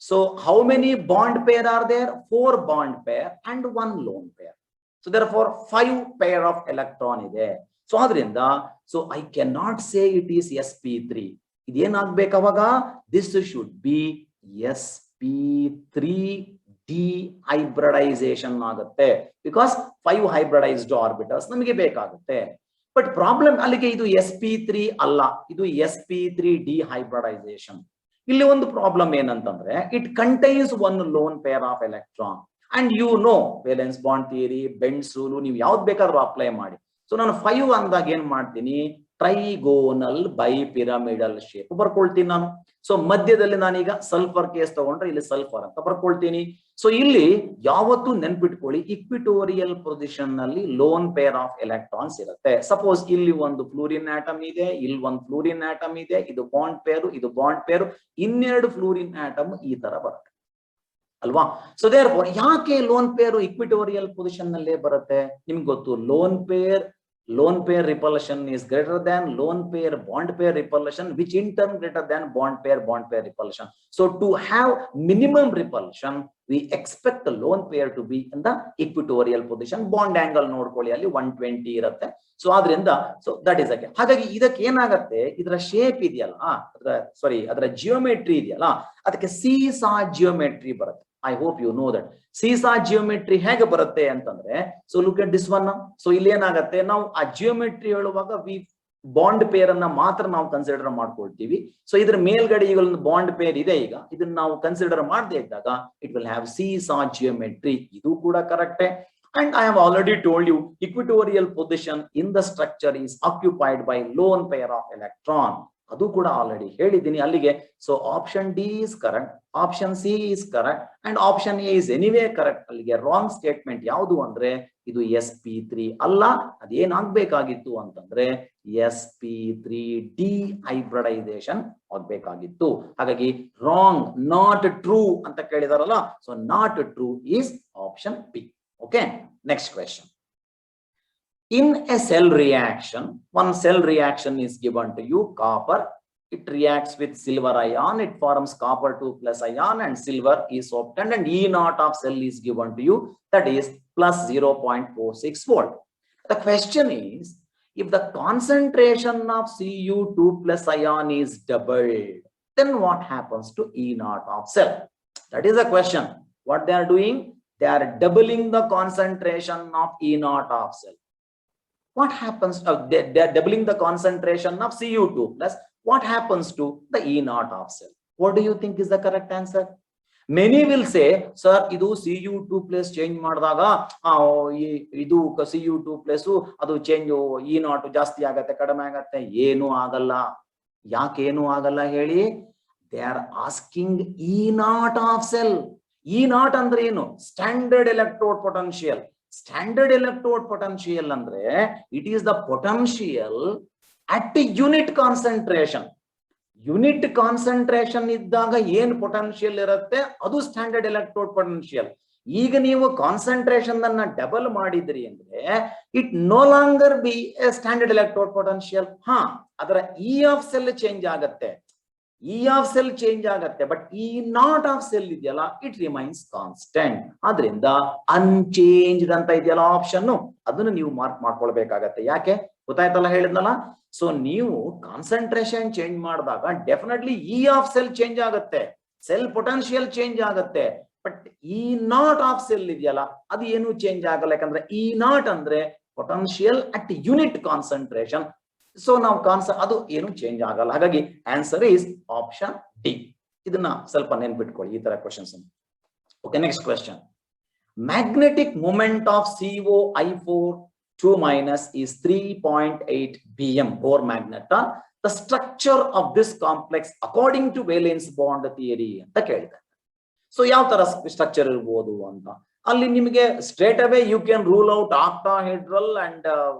So how many bond pair are there? 4 bond pair and 1 lone pair. So therefore 5 pair of electron ಇದೆ. So ಆದ್ರಿಂದ so I can not say it is sp3. ಇದೇನಾಗ್ಬೇಕು ಅವಾಗ? This should be sp3 ಡಿಹೈಬ್ರಿಡೈಸೇಷನ್ ಆಗುತ್ತೆ. Because 5 hybridised orbitals ನಮಗೆ ಬೇಕಾಗುತ್ತೆ. But problem ಅಲ್ಲಿಗೆ ಇದು sp3 ಅಲ್ಲ, ಇದು sp3 ಡಿಹೈಬ್ರಿಡೈಸೇಷನ್. ಇಲ್ಲಿ ಒಂದು ಪ್ರಾಬ್ಲಮ್ ಏನಂತಂದ್ರೆ it contains 1 lone pair of electron. And you know valence bond theory, Bent's rule ನೀವು ಯಾವ್ದು ಬೇಕಾದ್ರೂ ಅಪ್ಲೈ ಮಾಡಿ. ಸೊ ನಾನು 5 ಅಂದಾಗ ಏನ್ ಮಾಡ್ತೀನಿ? ಟ್ರೈಗೋನಲ್ ಬೈ ಪಿರಮಿಡಲ್ ಶೇಪ್ ಬರ್ಕೊಳ್ತೀನಿ ನಾನು. ಸೊ ಮಧ್ಯದಲ್ಲಿ ನಾನೀಗ ಸಲ್ಫರ್ ಕೇಸ್ ತಗೊಂಡ್ರೆ ಇಲ್ಲಿ ಸಲ್ಫರ್ ಅಂತ ಬರ್ಕೊಳ್ತೀನಿ. ಸೊ ಇಲ್ಲಿ ಯಾವತ್ತೂ ನೆನ್ಪಿಟ್ಕೊಳ್ಳಿ, ಇಕ್ವಿಟೋರಿಯಲ್ ಪೊಸಿಷನ್ ನಲ್ಲಿ ಲೋನ್ ಪೇರ್ ಆಫ್ ಎಲೆಕ್ಟ್ರಾನ್ಸ್ ಇರುತ್ತೆ. ಸಪೋಸ್ ಇಲ್ಲಿ ಒಂದು ಫ್ಲೂರಿನ್ ಆಟಮ್ ಇದೆ, ಇಲ್ಲಿ ಒಂದು ಫ್ಲೂರಿನ್ ಆಟಮ್ ಇದೆ, ಇದು ಬಾಂಡ್ ಪೇರು, ಇದು ಬಾಂಡ್ ಪೇರು, ಇನ್ನೆರಡು ಫ್ಲೂರಿನ್ ಆಟಮ್ ಈ ತರ ಬರುತ್ತೆ ಅಲ್ವಾ. ಸೊ ದೇರ್ಫೋರ್ ಯಾಕೆ ಲೋನ್ ಪೇರು ಇಕ್ವಿಟೋರಿಯಲ್ ಪೊಸಿಷನ್ ನಲ್ಲೇ ಬರುತ್ತೆ? ನಿಮ್ಗೆ ಗೊತ್ತು, lone pair lone pair repulsion is greater than lone pair bond pair repulsion, which in turn greater than bond pair repulsion. So to have minimum repulsion, we expect the lone pair to be in the equatorial position. Bond angle ನೋಡ್ಕೊಳ್ಳಿ ಅಲ್ಲಿ 120 ಇರುತ್ತೆ. So ಆದ್ರಿಂದ so that is ಅಗೆ. ಹಾಗಾಗಿ ಇದಕ್ಕೆ ಏನಾಗುತ್ತೆ, ಇದರ shape ಇದೆಯಲ್ಲ, ಅದರ ಜಿಯೋಮೆಟ್ರಿ ಇದೆಯಲ್ಲ, ಅದಕ್ಕೆ ಸೀಸಾ ಜಿಯೋಮೆಟ್ರಿ ಬರುತ್ತೆ. I hope you know that. Seesaw geometry ಹೇಗೆ ಬರುತ್ತೆ ಅಂತಂದ್ರೆ, so look at this one. So ಇಲ್ಲಿ ಏನಾಗುತ್ತೆ, ನಾವು ಆ ಜಿಯೋಮೆಟ್ರಿ ಹೇಳುವಾಗ ಬಾಂಡ್ ಪೇರ್ ಅನ್ನ ಮಾತ್ರ ನಾವು ಕನ್ಸಿಡರ್ ಮಾಡ್ಕೊಳ್ತೀವಿ. ಸೊ ಇದ್ರ ಮೇಲ್ಗಡೆ ಈಗ ಒಂದು ಬಾಂಡ್ ಪೇರ್ ಇದೆ, ಈಗ ಇದನ್ನ ನಾವು ಕನ್ಸಿಡರ್ ಮಾಡದೇ ಇದ್ದಾಗ ಇಟ್ ವಿಲ್ ಹ್ಯಾವ್ ಸೀಸಾ ಜಿಯೋಮೆಟ್ರಿ. ಇದು ಕೂಡ ಕರೆಕ್ಟೇ. And I have already told you, equatorial position in the structure is occupied by lone pair of electron. ಅದು ಕೂಡ ಆಲ್ರೆಡಿ ಹೇಳಿದ್ದೀನಿ ಅಲ್ಲಿಗೆ. So option D is correct, option C is correct and option A is anyway correct. ಅಲ್ಲಿಗೆ wrong statement ಯಾವುದು ಅಂದ್ರೆ ಇದು sp3 ಅಲ್ಲ. ಅದೇನಾಗ್ಬೇಕಾಗಿತ್ತು ಅಂತಂದ್ರೆ sp3 ಡಿಹೈಬ್ರಿಡೈಸೇಷನ್ ಆಗ್ಬೇಕಾಗಿತ್ತು. ಹಾಗಾಗಿ ರಾಂಗ್, ನಾಟ್ ಟ್ರೂ ಅಂತ ಕೇಳಿದಾರಲ್ಲ, so not true is option B. Okay, next question. In a cell reaction, one cell reaction is given to you, copper. It reacts with silver ion, it forms copper 2 plus ion and silver is obtained, and E naught of cell is given to you, that is plus 0.46 volt. The question is, if the concentration of Cu2 plus ion is doubled, then what happens to E naught of cell? That is the question. What they are doing? They are doubling the concentration of E naught of cell. What happens? They are doubling the concentration of Cu2 plus. What happens to the E naught of cell? What do you think is the correct answer? Many will say, sir, idu Cu2 plus change ಮಾಡಿದಾಗ ಇದು Cu2 plus ಅದು change E naught ಜಾಸ್ತಿ ಆಗುತ್ತೆ ಕಡಿಮೆ ಆಗುತ್ತೆ. ಏನು ಆಗಲ್ಲ. ಯಾಕೆ ಏನು ಆಗಲ್ಲ ಹೇಳಿ? They are asking E naught of cell. E naught ಅಂದ್ರೆ ಏನು? Standard electrode potential. Standard electrode potential ಅಂದ್ರೆ it is the potential at unit concentration. Unit concentration ಇದ್ದಾಗ ಏನ್ ಪೊಟೆನ್ಶಿಯಲ್ ಇರುತ್ತೆ ಅದು ಸ್ಟ್ಯಾಂಡರ್ಡ್ ಎಲೆಕ್ಟ್ರೋಡ್ ಪೊಟೆನ್ಶಿಯಲ್. ಈಗ ನೀವು ಕಾನ್ಸಂಟ್ರೇಷನ್ ಅನ್ನ ಡಬಲ್ ಮಾಡಿದ್ರಿ ಅಂದ್ರೆ it no longer be a standard electrode potential. ಅದರ ಇ ಆಫ್ ಸೆಲ್ ಚೇಂಜ್ ಆಗತ್ತೆ, E of cell change ಆಗತ್ತೆ, but E naught of cell ಇದೆಯಲ್ಲ ಇಟ್ ರಿಮೈನ್ಸ್ ಕಾನ್ಸ್ಟೆಂಟ್. ಆದ್ರಿಂದ ಅನ್ಚೇಂಜ್ಡ್ ಅಂತ ಇದೆಯಲ್ಲ ಆಪ್ಷನ್, ಅದನ್ನು ನೀವು ಮಾರ್ಕ್ ಮಾಡ್ಕೊಳ್ಬೇಕಾಗತ್ತೆ. ಯಾಕೆ ಗೊತ್ತಾಯ್ತಲ್ಲ ಹೇಳಿದ್ನಲ್ಲ. ಸೊ ನೀವು ಕಾನ್ಸಂಟ್ರೇಷನ್ ಚೇಂಜ್ ಮಾಡಿದಾಗ definitely E of cell change ಆಗತ್ತೆ, ಸೆಲ್ ಪೊಟೆನ್ಶಿಯಲ್ ಚೇಂಜ್ ಆಗತ್ತೆ, but E naught of cell ಇದೆಯಲ್ಲ ಅದು ಏನು ಚೇಂಜ್ ಆಗಲ್ಲ. ಯಾಕಂದ್ರೆ E naught ಅಂದ್ರೆ potential at unit concentration. So ನಾವು ಅದು ಏನು ಚೇಂಜ್ ಆಗಲ್ಲ. ಹಾಗಾಗಿ ಆನ್ಸರ್ ಈಸ್ ಆಪ್ಷನ್ ಡಿ. ಇದನ್ನ ಸ್ವಲ್ಪ ನೆನ್ಪಿಟ್ಕೊಳ್ಳಿ ಈ ತರ questions. Okay, next question. Magnetic moment of COI4 2- is 3.8 bm Bohr magneton. The structure of this complex according to valence bond theory ಅಂತ ಕೇಳಿದ್ದಾರೆ. ಸೊ ಯಾವ ತರ ಸ್ಟ್ರಕ್ಚರ್ ಇರ್ಬೋದು ಅಂತ ಅಲ್ಲಿ ನಿಮಗೆ straight away you can rule out octahedral and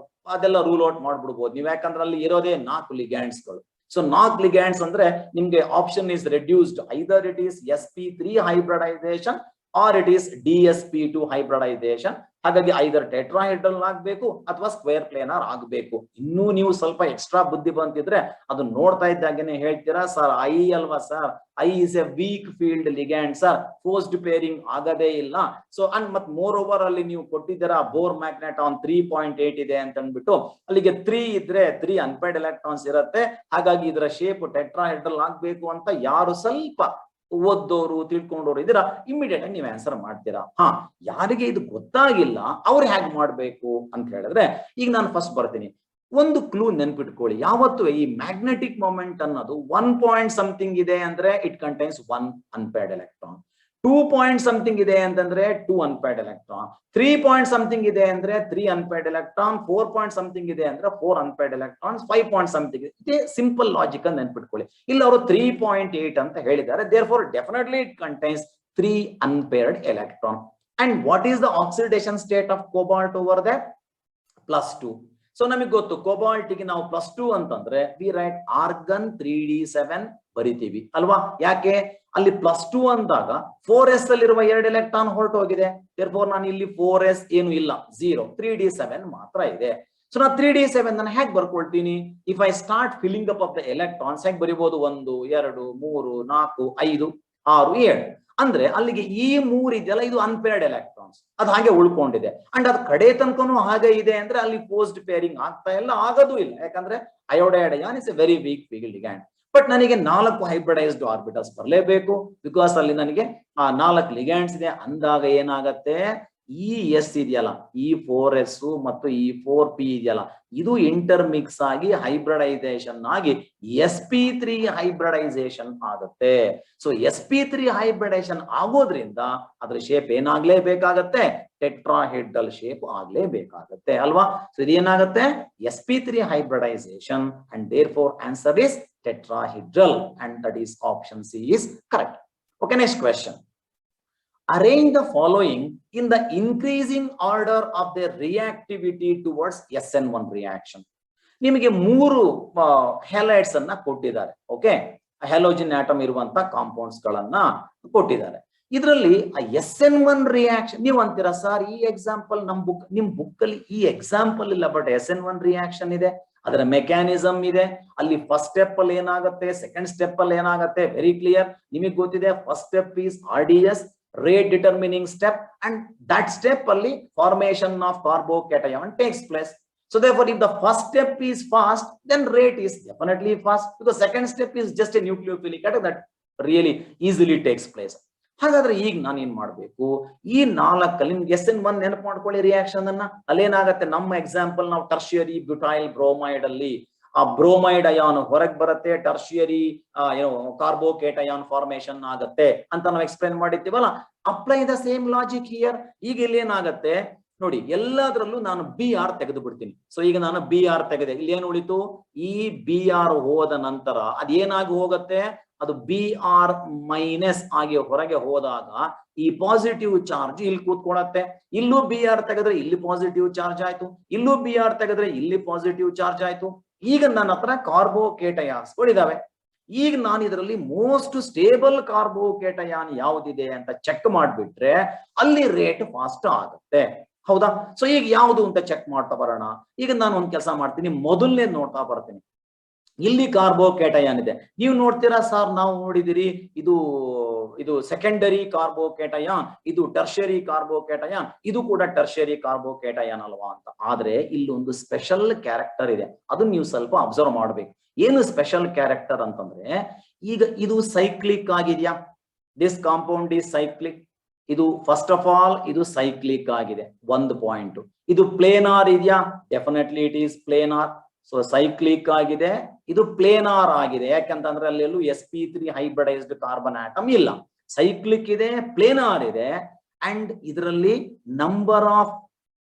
ಅದೆಲ್ಲ rule out ಮಾಡ್ಬಿಡ್ಬೋದು ನೀವು. ಯಾಕಂದ್ರೆ ಅಲ್ಲಿ ಇರೋದೇ 4 ಲಿಗ್ಯಾಂಡ್ಸ್ಗಳು. ಸೊ 4 ಲಿಗ್ಯಾಂಡ್ಸ್ ಅಂದ್ರೆ ನಿಮ್ಗೆ option is reduced. Either it is sp3 hybridisation or it is dsp2 hybridisation. ಹಾಗಾಗಿ ಐದರ್ ಟೆಟ್ರಾಹೆಡ್ರಲ್ ಆಗ್ಬೇಕು ಅಥವಾ ಸ್ಕ್ವೇರ್ ಪ್ಲೇನರ್ ಆಗ್ಬೇಕು. ಇನ್ನೂ ನೀವು ಸ್ವಲ್ಪ ಎಕ್ಸ್ಟ್ರಾ ಬುದ್ಧಿ ಬಂತಿದ್ರೆ ಅದು ನೋಡ್ತಾ ಇದ್ದಾಗೇನೆ ಹೇಳ್ತೀರಾ, ಸರ್ ಐ ಅಲ್ವಾ sir, I is a weak field ligand sir, forced pairing ಆಗದೇ ಇಲ್ಲ. ಸೊ ಅಂಡ್ ಮತ್ ಮೋರ್ ಓವರ್ ಅಲ್ಲಿ ನೀವು ಕೊಟ್ಟಿದ್ದೀರಾ ಬೋರ್ ಮ್ಯಾಗ್ನೆಟಾನ್ 3.8 ಇದೆ ಅಂತ ಅಂದ್ಬಿಟ್ಟು ಅಲ್ಲಿಗೆ 3 ಇದ್ರೆ 3 ಅನ್ಪೇರ್ಡ್ ಎಲೆಕ್ಟ್ರಾನ್ಸ್ ಇರುತ್ತೆ. ಹಾಗಾಗಿ ಇದರ ಶೇಪ್ ಟೆಟ್ರಾಹೆಡ್ರಲ್ ಆಗ್ಬೇಕು ಅಂತ ಯಾರು ಸ್ವಲ್ಪ ಓದ್ದೋರು ತಿಳ್ಕೊಂಡವ್ರು ಇದೀರಾ ಇಮಿಡಿಯೇಟ್ ಆಗಿ ನೀವು ಆನ್ಸರ್ ಮಾಡ್ತೀರಾ. ಯಾರಿಗೆ ಇದು ಗೊತ್ತಾಗಿಲ್ಲ ಅವ್ರು ಹೇಗ್ ಮಾಡ್ಬೇಕು ಅಂತ ಹೇಳಿದ್ರೆ ಈಗ ನಾನು ಫಸ್ಟ್ ಬರ್ತೀನಿ. ಒಂದು ಕ್ಲೂ ನೆನ್ಪಿಟ್ಕೊಳ್ಳಿ, ಯಾವತ್ತು ಈ ಮ್ಯಾಗ್ನೆಟಿಕ್ ಮೊಮೆಂಟ್ ಅನ್ನೋದು 1 ಪಾಯಿಂಟ್ ಸಮಥಿಂಗ್ ಇದೆ ಅಂದ್ರೆ it contains 1 unpaired electron, 2 point something ಇದೆ ಅಂತಂದ್ರೆ 2 ಅನ್ಪೇರ್ಡ್ ಎಲೆಕ್ಟ್ರಾನ್, 3 ಪಾಯಿಂಟ್ ಸಮಥಿಂಗ್ ಇದೆ ಅಂದ್ರೆ 3 ಅನ್ಪೇರ್ಡ್ ಎಲೆಕ್ಟ್ರಾನ್, 4 ಪಾಯಿಂಟ್ ಸಮಥಿಂಗ್ ಇದೆ ಅಂದ್ರೆ 4 ಅನ್ಪೇರ್ಡ್ ಎಲೆಕ್ಟ್ರಾನ್ಸ್, 5 ಪಾಯಿಂಟ್ ಸಮಥಿಂಗ್ ಇದೆ. ಸಿಂಪಲ್ ಲಾಜಿಕ್ ಅಂತ ನೆನ್ಪಿಟ್ಕೊಳ್ಳಿ. ಇಲ್ಲಿ ಅವರು 3.8 ಅಂತ ಹೇಳಿದ್ದಾರೆ. therefore definitely it contains 3 unpaired electron. and what is the oxidation state of cobalt over there? +2. So ನಮಗೆ ಗೊತ್ತು ಕೋಬಾಲ್ಟ್ ಗೆ ನಾವು +2 ಅಂತಂದ್ರೆ ವಿ ರೈಟ್ ಆರ್ಗನ್ 3d7 ಬರಿತೀವಿ ಅಲ್ವಾ. ಯಾಕೆ ಅಲ್ಲಿ +2 ಅಂದಾಗ 4s ಅಲ್ಲಿರುವ 2 ಎಲೆಕ್ಟ್ರಾನ್ ಹೊರಟು ಹೋಗಿದೆ. therefore ನಾನು ಇಲ್ಲಿ 4s ಏನು ಇಲ್ಲ, 0, 3d7 ಮಾತ್ರ ಇದೆ. ಸೊ ನಾ 3d7 ನಾನು ಹೇಗೆ ಬರ್ಕೊಳ್ತೀನಿ? If I start filling up of the electrons ಹೇಗೆ ಬರಿಬಹುದು? 1 2 3 4 5 6 7 ಅಂದ್ರೆ ಅಲ್ಲಿಗೆ ಈ 3 ಇದೆಯಲ್ಲ, ಇದು ಅನ್ಪೇರ್ಡ್ ಎಲೆಕ್ಟ್ರಾನ್ಸ್, ಅದು ಹಾಗೆ ಉಳ್ಕೊಂಡಿದೆ. ಅಂಡ್ ಅದು ಕಡೆ ತನಕನೂ ಹಾಗೆ ಇದೆ ಅಂದ್ರೆ ಅಲ್ಲಿ ಪೋಸ್ಟ್ ಪೇರಿಂಗ್ ಆಗ್ತಾ ಇಲ್ಲ, ಆಗೋದು ಇಲ್ಲ. ಯಾಕಂದ್ರೆ iodide ion is a very weak field ligand. But ನನಗೆ 4 ಹೈಬ್ರಿಡೈಸ್ಡ್ ಆರ್ಬಿಟಲ್ಸ್ ಬರಲೇಬೇಕು, ಬಿಕಾಸ್ ಅಲ್ಲಿ ನನಗೆ ಆ 4 ಲಿಗ್ಯಾಂಡ್ಸ್ ಇದೆ. ಅಂದಾಗ ಏನಾಗತ್ತೆ, ಈ ಎಸ್ ಇದೆಯಲ್ಲ, ಈ 4s ಮತ್ತು ಈ 4p ಇದೆಯಲ್ಲ, ಇದು ಇಂಟರ್ ಮಿಕ್ಸ್ ಆಗಿ ಹೈಬ್ರಿಡೈಸೇಷನ್ ಆಗಿ sp3 ಹೈಬ್ರಿಡೈಸೇಷನ್ ಆಗುತ್ತೆ. ಸೊ sp3 ಹೈಬ್ರಿಡೈಸೇಷನ್ ಆಗೋದ್ರಿಂದ ಅದ್ರ ಶೇಪ್ ಏನಾಗ್ಲೇಬೇಕಾಗತ್ತೆ? ಟೆಟ್ರಾಹೆಡ್ರಲ್ ಶೇಪ್ ಆಗ್ಲೇಬೇಕಾಗತ್ತೆ ಅಲ್ವಾ? So ಇದೇನಾಗತ್ತೆ? sp3 hybridization, and therefore answer is tetrahedral, and that is option C is correct. Okay, next question. Arrange the following in the increasing order of their reactivity towards SN1 reaction. ನಿಮಗೆ 3 halides ಅನ್ನ ಕೊಟ್ಟಿದ್ದಾರೆ. Okay, halogen atom ಇರುವಂತ compounds ಗಳನ್ನ ಕೊಟ್ಟಿದ್ದಾರೆ. ಇದರಲ್ಲಿ SN1 reaction ನೀವು ಅಂತೀರಾ, sir ಈ ಎಕ್ಸಾಂಪಲ್ ನಿಮ್ ಬುಕ್ ಅಲ್ಲಿ ಈ ಎಕ್ಸಾಂಪಲ್ ಇಲ್ಲ, ಬಟ್ SN1 ರಿಯಾಕ್ಷನ್ ಇದೆ, ಅದರ ಮೆಕ್ಯಾನಿಸಮ್ ಇದೆ. ಅಲ್ಲಿ ಫಸ್ಟ್ ಸ್ಟೆಪ್ ಅಲ್ಲಿ ಏನಾಗುತ್ತೆ, ಸೆಕೆಂಡ್ ಸ್ಟೆಪ್ ಅಲ್ಲಿ ಏನಾಗುತ್ತೆ, ವೆರಿ ಕ್ಲಿಯರ್. ನಿಮಗೆ ಗೊತ್ತಿದೆ, first step is RDS, rate determining step, and that step only formation of carbocation takes place. So therefore, if the first step is fast, then rate is definitely fast, because second step is just a nucleophilic atom that really easily takes place. ಹಾಗಾದ್ರೆ ಈಗ ನಾನು ಏನ್ ಮಾಡ್ಬೇಕು, ಈ 4 SN1 ನೆನಪು ಮಾಡ್ಕೊಳ್ಳಿ reaction ಅನ್ನ. ಅಲ್ಲೇನಾಗತ್ತೆ, ನಮ್ಮ ಎಕ್ಸಾಂಪಲ್ ನಾವು ಟರ್ಷಿಯರಿ ಬ್ಯೂಟೈಲ್ ಬ್ರೋಮೈಡ್ ಅಲ್ಲಿ ಆ ಬ್ರೋಮೈಡ್ ಅಯಾನ್ ಹೊರಗೆ ಬರುತ್ತೆ, ಟರ್ಷಿಯರಿ ಕಾರ್ಬೋಕೇಟಯಾನ್ ಫಾರ್ಮೇಶನ್ ಆಗತ್ತೆ ಅಂತ ನಾವು ಎಕ್ಸ್ಪ್ಲೇನ್ ಮಾಡಿದ್ದೀವಲ್ಲ. Apply the same logic here. ಈಗ ಇಲ್ಲಿ ಏನಾಗತ್ತೆ ನೋಡಿ, ಎಲ್ಲದರಲ್ಲೂ ನಾನು BR ತೆಗೆದು ಬಿಡ್ತೀನಿ. ಸೊ ಈಗ ನಾನು BR ತೆಗೆದೆ, ಇಲ್ಲಿ ಏನು ಉಳಿತು, ಈ BR ಹೋದ ನಂತರ ಅದೇನಾಗಿ ಹೋಗುತ್ತೆ, ಅದು BR ಮೈನಸ್ ಆಗಿ ಹೊರಗೆ ಹೋದಾಗ ಈ ಪಾಸಿಟಿವ್ ಚಾರ್ಜ್ ಇಲ್ಲಿ ಕೂತ್ಕೊಳತ್ತೆ. ಇಲ್ಲೂ BR ತೆಗೆದ್ರೆ ಇಲ್ಲಿ ಪಾಸಿಟಿವ್ ಚಾರ್ಜ್ ಆಯ್ತು, ಇಲ್ಲೂ BR ತೆಗೆದ್ರೆ ಇಲ್ಲಿ ಪಾಸಿಟಿವ್ ಚಾರ್ಜ್ ಆಯ್ತು. ಈಗ ನನ್ನ ಹತ್ರ ಕಾರ್ಬೋಕೇಟಯಾನ್ಸ್ಗಳಿದಾವೆ. ಈಗ ನಾನು ಇದರಲ್ಲಿ ಮೋಸ್ಟ್ ಸ್ಟೇಬಲ್ ಕಾರ್ಬೋಕೇಟಯಾನ್ ಯಾವ್ದಿದೆ ಅಂತ ಚೆಕ್ ಮಾಡ್ಬಿಟ್ರೆ ಅಲ್ಲಿ ರೇಟ್ ಫಾಸ್ಟ್ ಆಗುತ್ತೆ, ಹೌದಾ? ಸೊ ಈಗ ಯಾವುದು ಅಂತ ಚೆಕ್ ಮಾಡ್ತಾ ಬರೋಣ. ಈಗ ನಾನು ಒಂದ್ ಕೆಲಸ ಮಾಡ್ತೀನಿ, ಮೊದಲನೇ ನೋಡ್ತಾ ಬರ್ತೀನಿ. ಇಲ್ಲಿ ಕಾರ್ಬೋಕೇಟಯಾನ್ ಇದೆ, ನೀವು ನೋಡ್ತೀರಾ, ಸರ್ ನಾವು ನೋಡಿದಿರಿ ಇದು ಸೆಕೆಂಡರಿ ಕಾರ್ಬೋಕೇಟಯಾನ್, ಇದು ಟರ್ಷರಿ ಕಾರ್ಬೋಕೇಟಯಾನ್, ಇದು ಕೂಡ ಟರ್ಷರಿ ಕಾರ್ಬೋಕೇಟಯಾನ್ ಅಲ್ವಾ ಅಂತ. ಆದ್ರೆ ಇಲ್ಲೊಂದು ಸ್ಪೆಷಲ್ ಕ್ಯಾರೆಕ್ಟರ್ ಇದೆ, ಅದನ್ನ ನೀವು ಸ್ವಲ್ಪ ಅಬ್ಸರ್ವ್ ಮಾಡ್ಬೇಕು. ಏನು ಸ್ಪೆಷಲ್ ಕ್ಯಾರೆಕ್ಟರ್ ಅಂತಂದ್ರೆ, ಈಗ ಇದು ಸೈಕ್ಲಿಕ್ ಆಗಿದೆಯಾ, ದಿಸ್ ಕಾಂಪೌಂಡ್ ಈಸ್ ಸೈಕ್ಲಿಕ್. ಇದು ಫಸ್ಟ್ ಆಫ್ ಆಲ್ ಇದು ಸೈಕ್ಲಿಕ್ ಆಗಿದೆ, ಒಂದು ಪಾಯಿಂಟ್. ಇದು ಪ್ಲೇನಾರ್ ಇದೆಯಾ? Definitely it is planar. So cyclic ಆಗಿದೆ, ಇದು ಪ್ಲೇನಾರ್ ಆಗಿದೆ. ಯಾಕಂತಂದ್ರೆ ಅಲ್ಲೆಲ್ಲೂ sp3 ಹೈಬ್ರಿಡೈಸ್ಡ್ ಕಾರ್ಬನ್ ಆಟಮ್ ಇಲ್ಲ. ಸೈಕ್ಲಿಕ್ ಇದೆ, ಪ್ಲೇನಾರ್ ಇದೆ, ಅಂಡ್ ಇದರಲ್ಲಿ ನಂಬರ್ ಆಫ್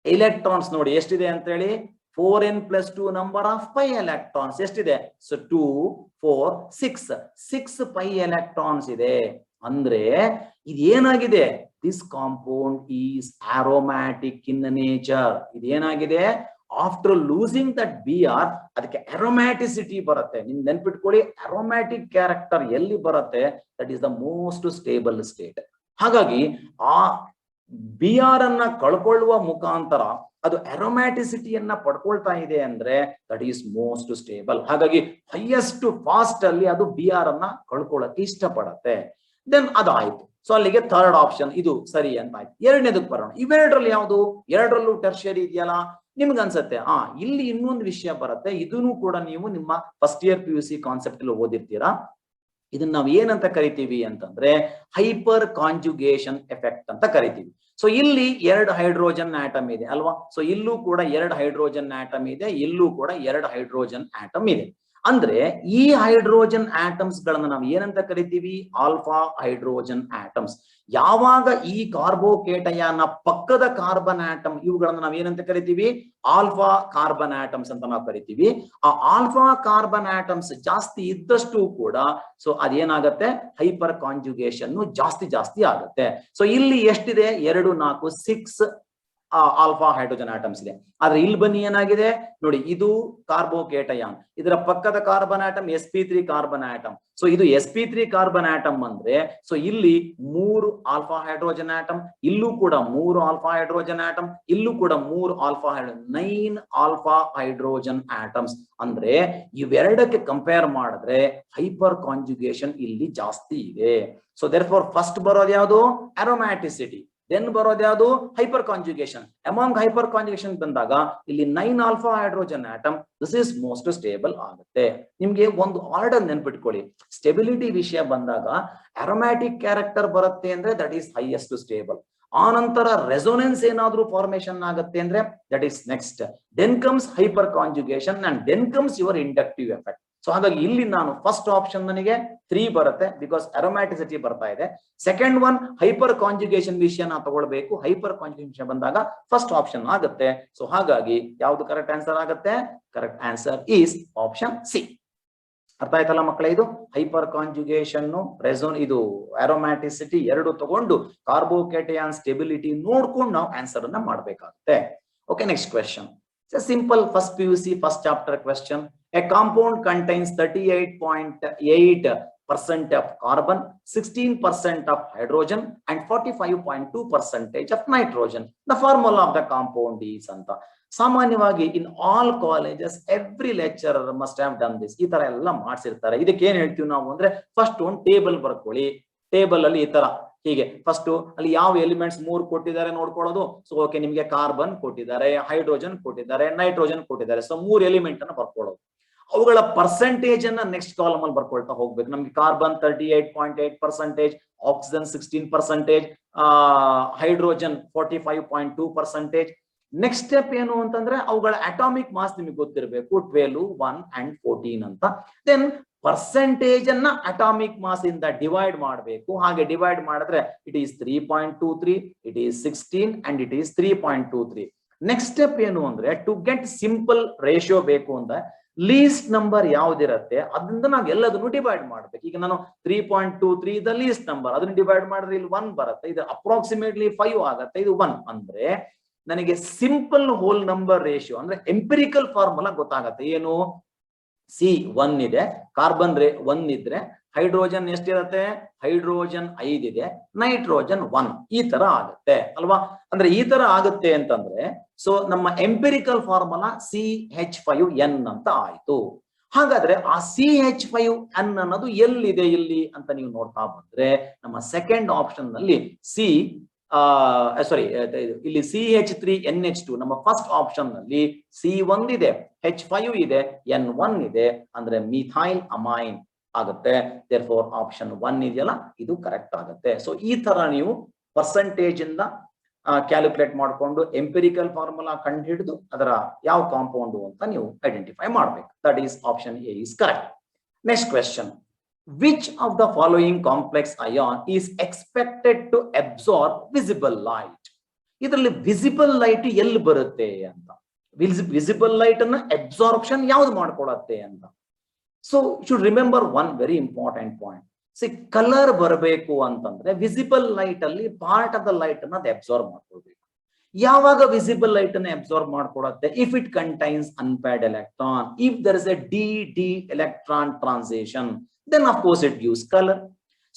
ಎಲೆಕ್ಟ್ರಾನ್ಸ್ ನೋಡಿ ಎಷ್ಟಿದೆ ಅಂತ ಹೇಳಿ, 4n+2 number of pi electrons ಎಷ್ಟಿದೆ? ಸೊ 2 4 6 ಪೈ ಎಲೆಕ್ಟ್ರಾನ್ಸ್ ಇದೆ. ಅಂದ್ರೆ ಇದೇನಾಗಿದೆ, this compound is aromatic in nature. ಇದೇನಾಗಿದೆ, ಆಫ್ಟರ್ ಲೂಸಿಂಗ್ ದಟ್ BR ಅದಕ್ಕೆ ಅರೋಮ್ಯಾಟಿಸಿಟಿ ಬರುತ್ತೆ. ನಿಮ್ ನೆನ್ಪಿಟ್ಕೊಳ್ಳಿ, ಅರೋಮ್ಯಾಟಿಕ್ ಕ್ಯಾರೆಕ್ಟರ್ ಎಲ್ಲಿ ಬರುತ್ತೆ, that is the most stable state. ಹಾಗಾಗಿ ಆ BR ಅನ್ನ ಕಳ್ಕೊಳ್ಳುವ ಮುಖಾಂತರ ಅದು ಅರೋಮ್ಯಾಟಿಸಿಟಿಯನ್ನ ಪಡ್ಕೊಳ್ತಾ ಇದೆ ಅಂದ್ರೆ ದಟ್ ಈಸ್ ಮೋಸ್ಟ್ ಸ್ಟೇಬಲ್. ಹಾಗಾಗಿ ಹೈಯೆಸ್ಟ್ ಫಾಸ್ಟ್ ಅಲ್ಲಿ ಅದು BR ಅನ್ನ ಕಳ್ಕೊಳ್ಳಕ್ಕೆ ಇಷ್ಟಪಡತ್ತೆ. ದೆನ್ ಅದಾಯ್ತು. ಸೊ ಅಲ್ಲಿಗೆ ಥರ್ಡ್ ಆಪ್ಷನ್ ಇದು ಸರಿ ಅಂತ ಆಯ್ತು. ಎರಡನೇದಕ್ಕೆ ಬರೋಣ. ಇವೆರಡರಲ್ಲಿ ಯಾವುದು? ಎರಡರಲ್ಲೂ ಟರ್ಷರಿ ಇದೆಯಲ್ಲ. ನಿಮ್ಗೆ ಅನ್ಸತ್ತೆ ಇಲ್ಲಿ ಇನ್ನೊಂದು ವಿಷಯ ಬರುತ್ತೆ, ಇದನ್ನು ಕೂಡ ನೀವು ನಿಮ್ಮ ಫಸ್ಟ್ ಇಯರ್ PUC ಕಾನ್ಸೆಪ್ಟ್ ಅಲ್ಲಿ ಓದಿರ್ತೀರಾ. ಇದನ್ನ ನಾವು ಏನಂತ ಕರಿತೀವಿ ಅಂತಂದ್ರೆ ಹೈಪರ್ ಕಾಂಜುಗೇಷನ್ ಎಫೆಕ್ಟ್ ಅಂತ ಕರಿತೀವಿ. ಸೊ ಇಲ್ಲಿ 2 ಹೈಡ್ರೋಜನ್ ಆಟಮ್ ಇದೆ ಅಲ್ವಾ? ಸೊ ಇಲ್ಲೂ ಕೂಡ 2 ಹೈಡ್ರೋಜನ್ ಆಟಮ್ ಇದೆ, ಇಲ್ಲೂ ಕೂಡ 2 ಹೈಡ್ರೋಜನ್ ಆಟಮ್ ಇದೆ. ಅಂದ್ರೆ ಈ ಹೈಡ್ರೋಜನ್ ಆಟಮ್ಸ್ ಗಳನ್ನ ನಾವು ಏನಂತ ಕರಿತೀವಿ? Alpha hydrogen atoms. ಯಾವಾಗ ಈ ಕಾರ್ಬೋಕೇಟಯಾನ ಪಕ್ಕದ ಕಾರ್ಬನ್ ಆಟಮ್ ಇವುಗಳನ್ನ ನಾವು ಏನಂತ ಕರಿತೀವಿ? ಆಲ್ಫಾ ಕಾರ್ಬನ್ ಆಟಮ್ಸ್ ಅಂತ ನಾವು ಕರಿತೀವಿ. ಆ ಆಲ್ಫಾ ಕಾರ್ಬನ್ ಆಟಮ್ಸ್ ಜಾಸ್ತಿ ಇದ್ದಷ್ಟು ಕೂಡ ಸೊ ಅದೇನಾಗತ್ತೆ, ಹೈಪರ್ ಕಾಂಜುಗೇಷನ್ ಜಾಸ್ತಿ ಆಗುತ್ತೆ. ಸೊ ಇಲ್ಲಿ ಎಷ್ಟಿದೆ? 2 4 6 ಆಲ್ಫಾ ಹೈಡ್ರೋಜನ್ ಆಟಮ್ಸ್ ಇದೆ. ಆದ್ರೆ ಇಲ್ಲಿ ಬನ್ನಿ ಏನಾಗಿದೆ ನೋಡಿ, ಇದು ಕಾರ್ಬೋಕೇಟಯಾನ್, ಇದರ ಪಕ್ಕದ carbon atom sp3 carbon atom. So ಇದು sp3 ಕಾರ್ಬನ್ ಆಟಮ್ ಅಂದ್ರೆ ಸೊ ಇಲ್ಲಿ 3 ಆಲ್ಫಾ ಹೈಡ್ರೋಜನ್ ಆಟಮ್, ಇಲ್ಲೂ ಕೂಡ 3 ಆಲ್ಫಾ ಹೈಡ್ರೋಜನ್ ಆಟಮ್, ಇಲ್ಲೂ ಕೂಡ 3 ಆಲ್ಫಾ 9 ಆಲ್ಫಾ ಹೈಡ್ರೋಜನ್ ಆಟಮ್ಸ್. ಅಂದ್ರೆ ಇವೆರಡಕ್ಕೆ ಕಂಪೇರ್ ಮಾಡಿದ್ರೆ ಹೈಪರ್ ಕಾಂಜುಗೇಷನ್ ಇಲ್ಲಿ ಜಾಸ್ತಿ ಇದೆ. ಸೊ ದೇರ್ ಫಾರ್ ಫಸ್ಟ್ ಬರೋದು ಯಾವುದು ಅರೋಮ್ಯಾಟಿಸಿಟಿ, ದೆನ್ ಬರೋದು ಯಾವುದು hyperconjugation. Among hyperconjugation ಬಂದಾಗ ಇಲ್ಲಿ 9 alpha hydrogen atom, this is most stable ಆಗುತ್ತೆ. ನಿಮ್ಗೆ ಒಂದು ಆರ್ಡರ್ ನೆನ್ಪಿಟ್ಕೊಳ್ಳಿ, ಸ್ಟೆಬಿಲಿಟಿ ವಿಷಯ ಬಂದಾಗ ಅರೋಮ್ಯಾಟಿಕ್ ಕ್ಯಾರೆಕ್ಟರ್ ಬರುತ್ತೆ ಅಂದ್ರೆ ದಟ್ ಈಸ್ ಹೈಯೆಸ್ಟ್ ಸ್ಟೇಬಲ್. ಆ ನಂತರ ರೆಸೋನೆನ್ಸ್ ಏನಾದ್ರೂ ಫಾರ್ಮೇಶನ್ ಆಗುತ್ತೆ ಅಂದ್ರೆ that is next, then comes hyperconjugation and then comes your inductive effect. So ಹಾಗಾಗಿ ಇಲ್ಲಿ ನಾನು ಫಸ್ಟ್ ಆಪ್ಷನ್ ನನಗೆ 3 ಬರುತ್ತೆ ಬಿಕಾಸ್ ಅರೋಮ್ಯಾಟಿಸಿಟಿ ಬರ್ತಾ ಇದೆ. ಸೆಕೆಂಡ್ ಒನ್ ಹೈಪರ್ ಕಾಂಜುಗೇಷನ್ ವಿಷಯ ನಾವು ತಗೊಳ್ಬೇಕು, ಹೈಪರ್ ಕಾಂಜುಗೇಷನ್ ವಿಷಯ ಬಂದಾಗ ಫಸ್ಟ್ ಆಪ್ಷನ್ ಆಗುತ್ತೆ. ಸೊ ಹಾಗಾಗಿ ಯಾವ್ದು ಕರೆಕ್ಟ್ ಆನ್ಸರ್ ಆಗುತ್ತೆ? Correct answer is option C. ಅರ್ಥ ಆಯ್ತಲ್ಲ ಮಕ್ಕಳೇ? ಇದು ಹೈಪರ್ ಕಾಂಜುಗೇಷನ್, ರೆಸೋನ್, ಇದು ಅರೋಮ್ಯಾಟಿಸಿಟಿ ಎರಡು ತಗೊಂಡು ಕಾರ್ಬೋಕೇಟಯಾನ್ ಸ್ಟೆಬಿಲಿಟಿ ನೋಡ್ಕೊಂಡು ನಾವು ಆನ್ಸರ್ ಅನ್ನ ಮಾಡಬೇಕಾಗುತ್ತೆ. Okay, next question. Simple first PUC first chapter question. A compound contains 38.8% of carbon, 16% of hydrogen and 45.2% of nitrogen. The formula of the compound is ಅಂತ. ಸಾಮಾನ್ಯವಾಗಿ in all colleges every lecturer must have done this. ಈ ತರ ಎಲ್ಲ ಮಾಡ್ಸಿರ್ತಾರೆ. ಇದಕ್ಕೆ ಏನ್ ಹೇಳ್ತೀವಿ ನಾವು ಅಂದ್ರೆ ಫಸ್ಟ್ ಒಂದು ಟೇಬಲ್ ಬರ್ಕೊಳ್ಳಿ. ಟೇಬಲ್ ಅಲ್ಲಿ ಈ ತರ ಹೀಗೆ ಫಸ್ಟ್ ಅಲ್ಲಿ ಯಾವ ಎಲಿಮೆಂಟ್ಸ್ 3 ಕೊಟ್ಟಿದ್ದಾರೆ ನೋಡ್ಕೊಳ್ಳೋದು. ಸೊ ಓಕೆ, ನಿಮ್ಗೆ ಕಾರ್ಬನ್ ಕೊಟ್ಟಿದ್ದಾರೆ, ಹೈಡ್ರೋಜನ್ ಕೊಟ್ಟಿದ್ದಾರೆ, ನೈಟ್ರೋಜನ್ ಕೊಟ್ಟಿದ್ದಾರೆ. ಸೊ 3 ಎಲಿಮೆಂಟ್ ಅನ್ನ ಬರ್ಕೊಳ್ಳೋದು. ಅವುಗಳ ಪರ್ಸೆಂಟೇಜ್ ಅನ್ನ ನೆಕ್ಸ್ಟ್ ಕಾಲಮ್ ಅಲ್ಲಿ ಬರ್ಕೊಳ್ತಾ ಹೋಗ್ಬೇಕು. ನಮ್ಗೆ carbon 38.8%, oxygen 16%, hydrogen 45.2%. Next step ಏನು ಅಂತಂದ್ರೆ ಅವುಗಳ ಅಟಾಮಿಕ್ ಮಾಸ್ ನಿಮಗೆ ಗೊತ್ತಿರಬೇಕು, 12, 1 and 14 ಅಂತ. ದೆನ್ ಪರ್ಸೆಂಟೇಜ್ ಅನ್ನ ಅಟಾಮಿಕ್ ಮಾಸ್ ಇಂದ ಡಿವೈಡ್ ಮಾಡಬೇಕು. ಹಾಗೆ ಡಿವೈಡ್ ಮಾಡಿದ್ರೆ it is 3.23, it is 16 and it is 3.23. Next step ಏನು ಅಂದ್ರೆ ಟು ಗೆಟ್ ಸಿಂಪಲ್ ರೇಷಿಯೋ ಬೇಕು ಅಂದ್ರೆ ಲೀಸ್ಟ್ ನಂಬರ್ ಯಾವ್ದಿರತ್ತೆ ಅದರಿಂದ ನಾವು ಎಲ್ಲದನ್ನು ಡಿವೈಡ್ ಮಾಡ್ಬೇಕು. ಈಗ ನಾನು 3.23 ದ ಲೀಸ್ಟ್ ನಂಬರ್, ಅದನ್ನ ಡಿವೈಡ್ ಮಾಡಿದ್ರೆ ಇಲ್ಲಿ 1 ಬರುತ್ತೆ, ಇದು ಅಪ್ರಾಕ್ಸಿಮೇಟ್ಲಿ 5 ಆಗತ್ತೆ, ಇದು 1 ಅಂದ್ರೆ ನನಗೆ ಸಿಂಪಲ್ ಹೋಲ್ ನಂಬರ್ ರೇಷಿಯೋ ಅಂದ್ರೆ ಎಂಪಿರಿಕಲ್ ಫಾರ್ಮುಲಾ ಗೊತ್ತಾಗತ್ತೆ. ಏನು? C1 ಇದೆ, ಕಾರ್ಬನ್ 1 ಇದ್ರೆ ಹೈಡ್ರೋಜನ್ ಎಷ್ಟಿರತ್ತೆ? ಹೈಡ್ರೋಜನ್ 5 ಇದೆ, ನೈಟ್ರೋಜನ್ 1. ಈ ತರ ಆಗುತ್ತೆ ಅಲ್ವಾ? ಅಂದ್ರೆ ಈ ತರ ಆಗುತ್ತೆ ಅಂತಂದ್ರೆ ಸೊ ನಮ್ಮ ಎಂಪಿರಿಕಲ್ ಫಾರ್ಮುಲಾ CH5N ಅಂತ ಆಯ್ತು. ಹಾಗಾದ್ರೆ ಆ CH5N ಅನ್ನೋದು ಎಲ್ಲಿದೆ ಇಲ್ಲಿ ಅಂತ ನೀವು ನೋಡ್ತಾ ಬಂದ್ರೆ ನಮ್ಮ ಸೆಕೆಂಡ್ ಆಪ್ಷನ್ ನಲ್ಲಿ ಇಲ್ಲಿ CH3NH2 ನಮ್ಮ ಫಸ್ಟ್ ಆಪ್ಷನ್ ನಲ್ಲಿ C1 ಇದೆ, H5 ಇದೆ, N1 ಇದೆ, ಅಂದ್ರೆ ಮಿಥೈಲ್ ಅಮೈನ್ ಆಗುತ್ತೆ. ದೇರ್ಫೋರ್ ಆಪ್ಷನ್ 1 ಇದೆಯಲ್ಲ ಇದು ಕರೆಕ್ಟ್ ಆಗುತ್ತೆ. ಸೊ ಈ ತರ ನೀವು ಪರ್ಸೆಂಟೇಜ್ ಇಂದ ಕ್ಯಾಲ್ಕುಲೇಟ್ ಮಾಡಿಕೊಂಡು ಎಂಪಿರಿಕಲ್ ಫಾರ್ಮುಲಾ ಕಂಡು ಹಿಡಿದು ಅದರ ಯಾವ ಕಾಂಪೌಂಡ್ ಅಂತ ನೀವು ಐಡೆಂಟಿಫೈ ಮಾಡಬೇಕು. That is option A is correct. Next question. Which of the following complex ion is expected to absorb visible light? ಇದರಲ್ಲಿ ವಿಸಿಬಲ್ ಲೈಟ್ ಎಲ್ಲಿ ಬರುತ್ತೆ ಅಂತ, ವಿಸಿಬಲ್ ಲೈಟ್ ಅನ್ನ ಅಬ್ಸಾರ್ಪ್ಷನ್ ಯಾವ್ದು ಮಾಡ್ಕೊಳತ್ತೆ ಅಂತ. So should remember one very important point. Colour ಬರಬೇಕು ಅಂತಂದ್ರೆ ವಿಸಿಬಲ್ ಲೈಟ್ ಅಲ್ಲಿ ಪಾರ್ಟ್ ಆಫ್ ದ ಲೈಟ್ ಅನ್ನ ಅದು ಅಬ್ಸಾರ್ಬ್ ಮಾಡ್ಕೊಳ್ಬೇಕು. ಯಾವಾಗ ವಿಸಿಬಲ್ ಲೈಟ್ ಅನ್ನ ಅಬ್ಸಾರ್ಬ್ ಮಾಡ್ಕೊಳತ್ತೆ? If it contains unpaired electron, if there is a d electron transition, then of course it gives color.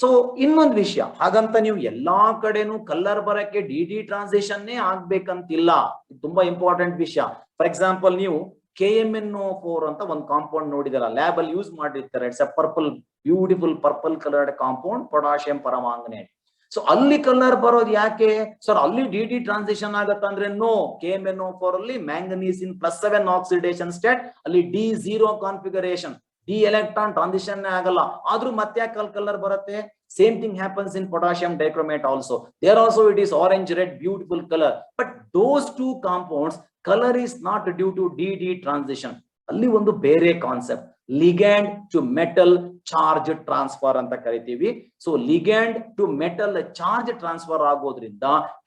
So ಇನ್ನೊಂದು ವಿಷಯ, ಹಾಗಂತ ನೀವು ಎಲ್ಲಾ ಕಡೆನೂ ಕಲರ್ ಬರಕ್ಕೆ ಡಿ ಟ್ರಾನ್ಸಿಷನ್ನೇ ಆಗ್ಬೇಕಂತಿಲ್ಲ. ಇದು ತುಂಬಾ ಇಂಪಾರ್ಟೆಂಟ್ ವಿಷಯ. ಫಾರ್ ಎಕ್ಸಾಂಪಲ್ ನೀವು KMnO4 ಅಂತ ಒಂದು ಕಾಂಪೌಂಡ್ ನೋಡಿದಾರ, ಲ್ಯಾಬ್ ಅಲ್ಲಿ ಯೂಸ್ ಮಾಡಿರ್ತಾರೆ. It's A purple, beautiful purple coloured compound, potassium ಪರಮಾಂಗನೇಟ್. So ಅಲ್ಲಿ ಕಲರ್ ಬರೋದು ಯಾಕೆ ಸರ್? ಅಲ್ಲಿ ಡಿ ಟ್ರಾನ್ಸಿಷನ್ ಆಗತ್ತಂದ್ರೆ ನೋ. KMnO4 ಅಲ್ಲಿ ಮ್ಯಾಂಗನೀಸ್ ಇನ್ +7 ಆಕ್ಸಿಡೇಷನ್ ಸ್ಟೇಟ್, ಅಲ್ಲಿ D0 configuration, D electron transition ಆಗಲ್ಲ. ಆದ್ರೂ ಮತ್ತೆ ಯಾಕೆ ಕಲರ್ ಬರುತ್ತೆ? Same thing happens in potassium dichromate also. There also it is orange red beautiful colour. But those two compounds colour is not due to d transition. ಅಲ್ಲಿ ಒಂದು ಬೇರೆ concept, ligand to metal charge transfer ಅಂತ ಕರಿತೀವಿ. So ligand to metal charge transfer ಆಗೋದ್ರಿಂದ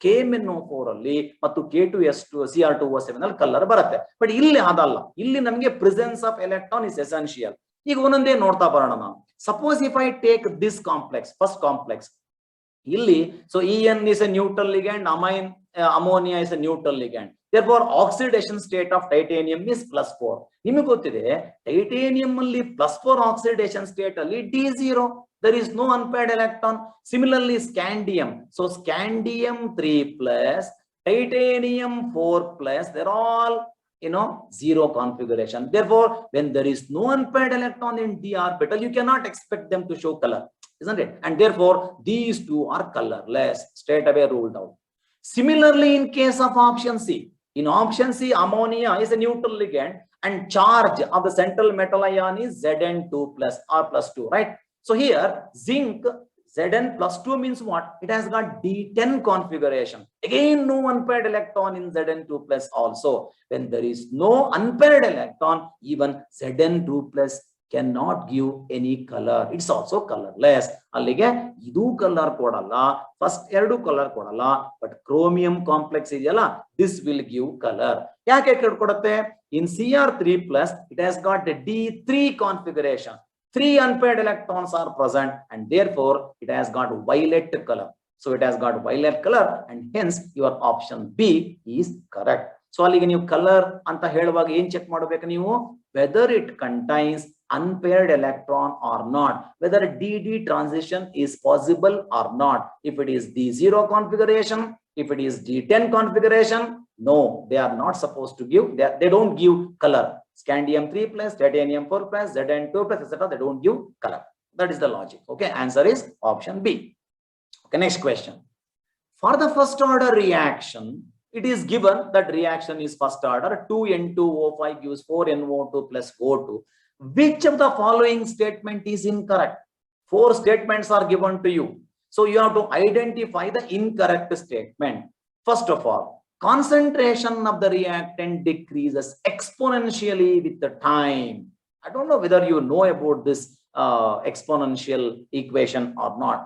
KMnO4 ಅಲ್ಲಿ ಮತ್ತು K2SO4Cr2O7 ಅಲ್ಲಿ colour ಬರುತ್ತೆ. ಬಟ್ ಇಲ್ಲಿ ಅದಲ್ಲ, ಇಲ್ಲಿ ನಮಗೆ presence of electron is essential. ಈಗ ಒಂದೊಂದೇ ನೋಡ್ತಾ ಬರೋಣ ನಾವು. Suppose if I take this complex, first complex ಇಲ್ಲಿ, so EN is a neutral ligand, amine ammonia is a neutral ligand. Therefore, oxidation state of titanium is +4. ನಿಮಗೆ ಗೊತ್ತಿದೆ titanium ಅಲ್ಲಿ +4 oxidation state ಅಲ್ಲಿ D0. There is no unpaired electron. Similarly, scandium. So scandium 3 plus, titanium 4 plus, they're all 0 configuration. Therefore, when there is no unpaired electron in d orbital, you cannot expect them to show color, isn't it? And therefore, these two are colorless, straight away ruled out. Similarly, in case of option C, in option C, ammonia is a neutral ligand and charge of the central metal ion is Zn2 plus or +2, right? So here, zinc Zn +2 means what? It has got D10 configuration. Again, no unpaired electron in Zn2 plus also. When there is no unpaired electron, even Zn2 plus cannot give any color. It's also colorless. Allige idu color kodalla, first eradu color kodalla, but chromium complex ideyala, this will give color. Yake kodutte? In Cr3 plus, it has got the D3 configuration. 3 unpaired electrons are present and therefore it has got violet color. So it has got violet color and hence your option B is correct. So allige ನೀವು color ಅಂತ ಹೇಳುವಾಗ ಏನು check ಮಾಡಬೇಕು ನೀವು? Whether it contains unpaired electron or not, whether DD transition is possible or not. If it is D0 configuration, if it is D10 configuration, no, they are not supposed to give, they don't give color. Scandium 3 plus, titanium 4 plus, Zn2 plus, etc. They don't give color. That is the logic. Okay, answer is option B. Okay, next question. For the first order reaction, it is given that reaction is first order. 2N2O5 gives 4NO2 plus O2. Which of the following statement is incorrect? 4 statements are given to you. So you have to identify the incorrect statement. First of all, concentration of the reactant decreases exponentially with the time. I don't know whether you know about this exponential equation or not.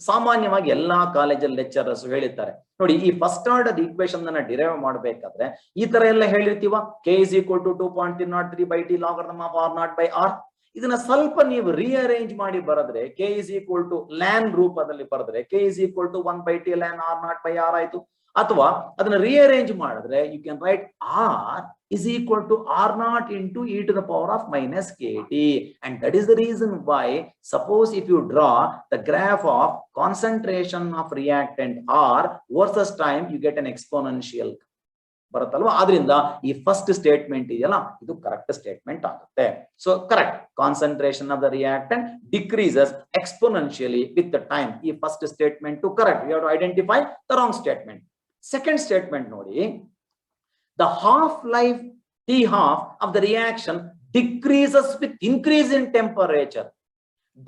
ಸಾಮಾನ್ಯವಾಗಿ ಎಲ್ಲಾ ಕಾಲೇಜಲ್ಲಿ lecturers ಹೇಳಿರ್ತಾರೆ ನೋಡಿ, ಈ first order equation ಅನ್ನ derive ಮಾಡಬೇಕಾದ್ರೆ ಈ ತರ ಎಲ್ಲ ಹೇಳಿರ್ತೀವ. K is equal to 2.303/t logarithm of R0/R. ಇದನ್ನ ಸ್ವಲ್ಪ ನೀವು ರಿಅರೇಂಜ್ ಮಾಡಿ ಬರೆದ್ರೆ K is equal to ln ರೂಪದಲ್ಲಿ ಬರೆದ್ರೆ K is equal to 1/t ln R0/R ಆಯ್ತು. ಅಥವಾ ಅದನ್ನ ರಿಅರೇಂಜ್ ಮಾಡಿದ್ರೆ you can write R is equal to R0 into e to the power of minus kt. And that is the reason why, suppose if you draw the graph of concentration of reactant R versus time, you get an exponential. ಬರುತ್ತಲ್ವಾ? ಆದ್ರಿಂದ ಈ first statement ಇದೆಯಲ್ಲ, ಇದು correct statement ಆಗುತ್ತೆ. So correct, concentration of the reactant decreases exponentially with the time. ಈ first statement correct. You have to identify the wrong statement. Second statement ನೋಡಿ, the half-life T-half of the reaction decreases with increase in temperature.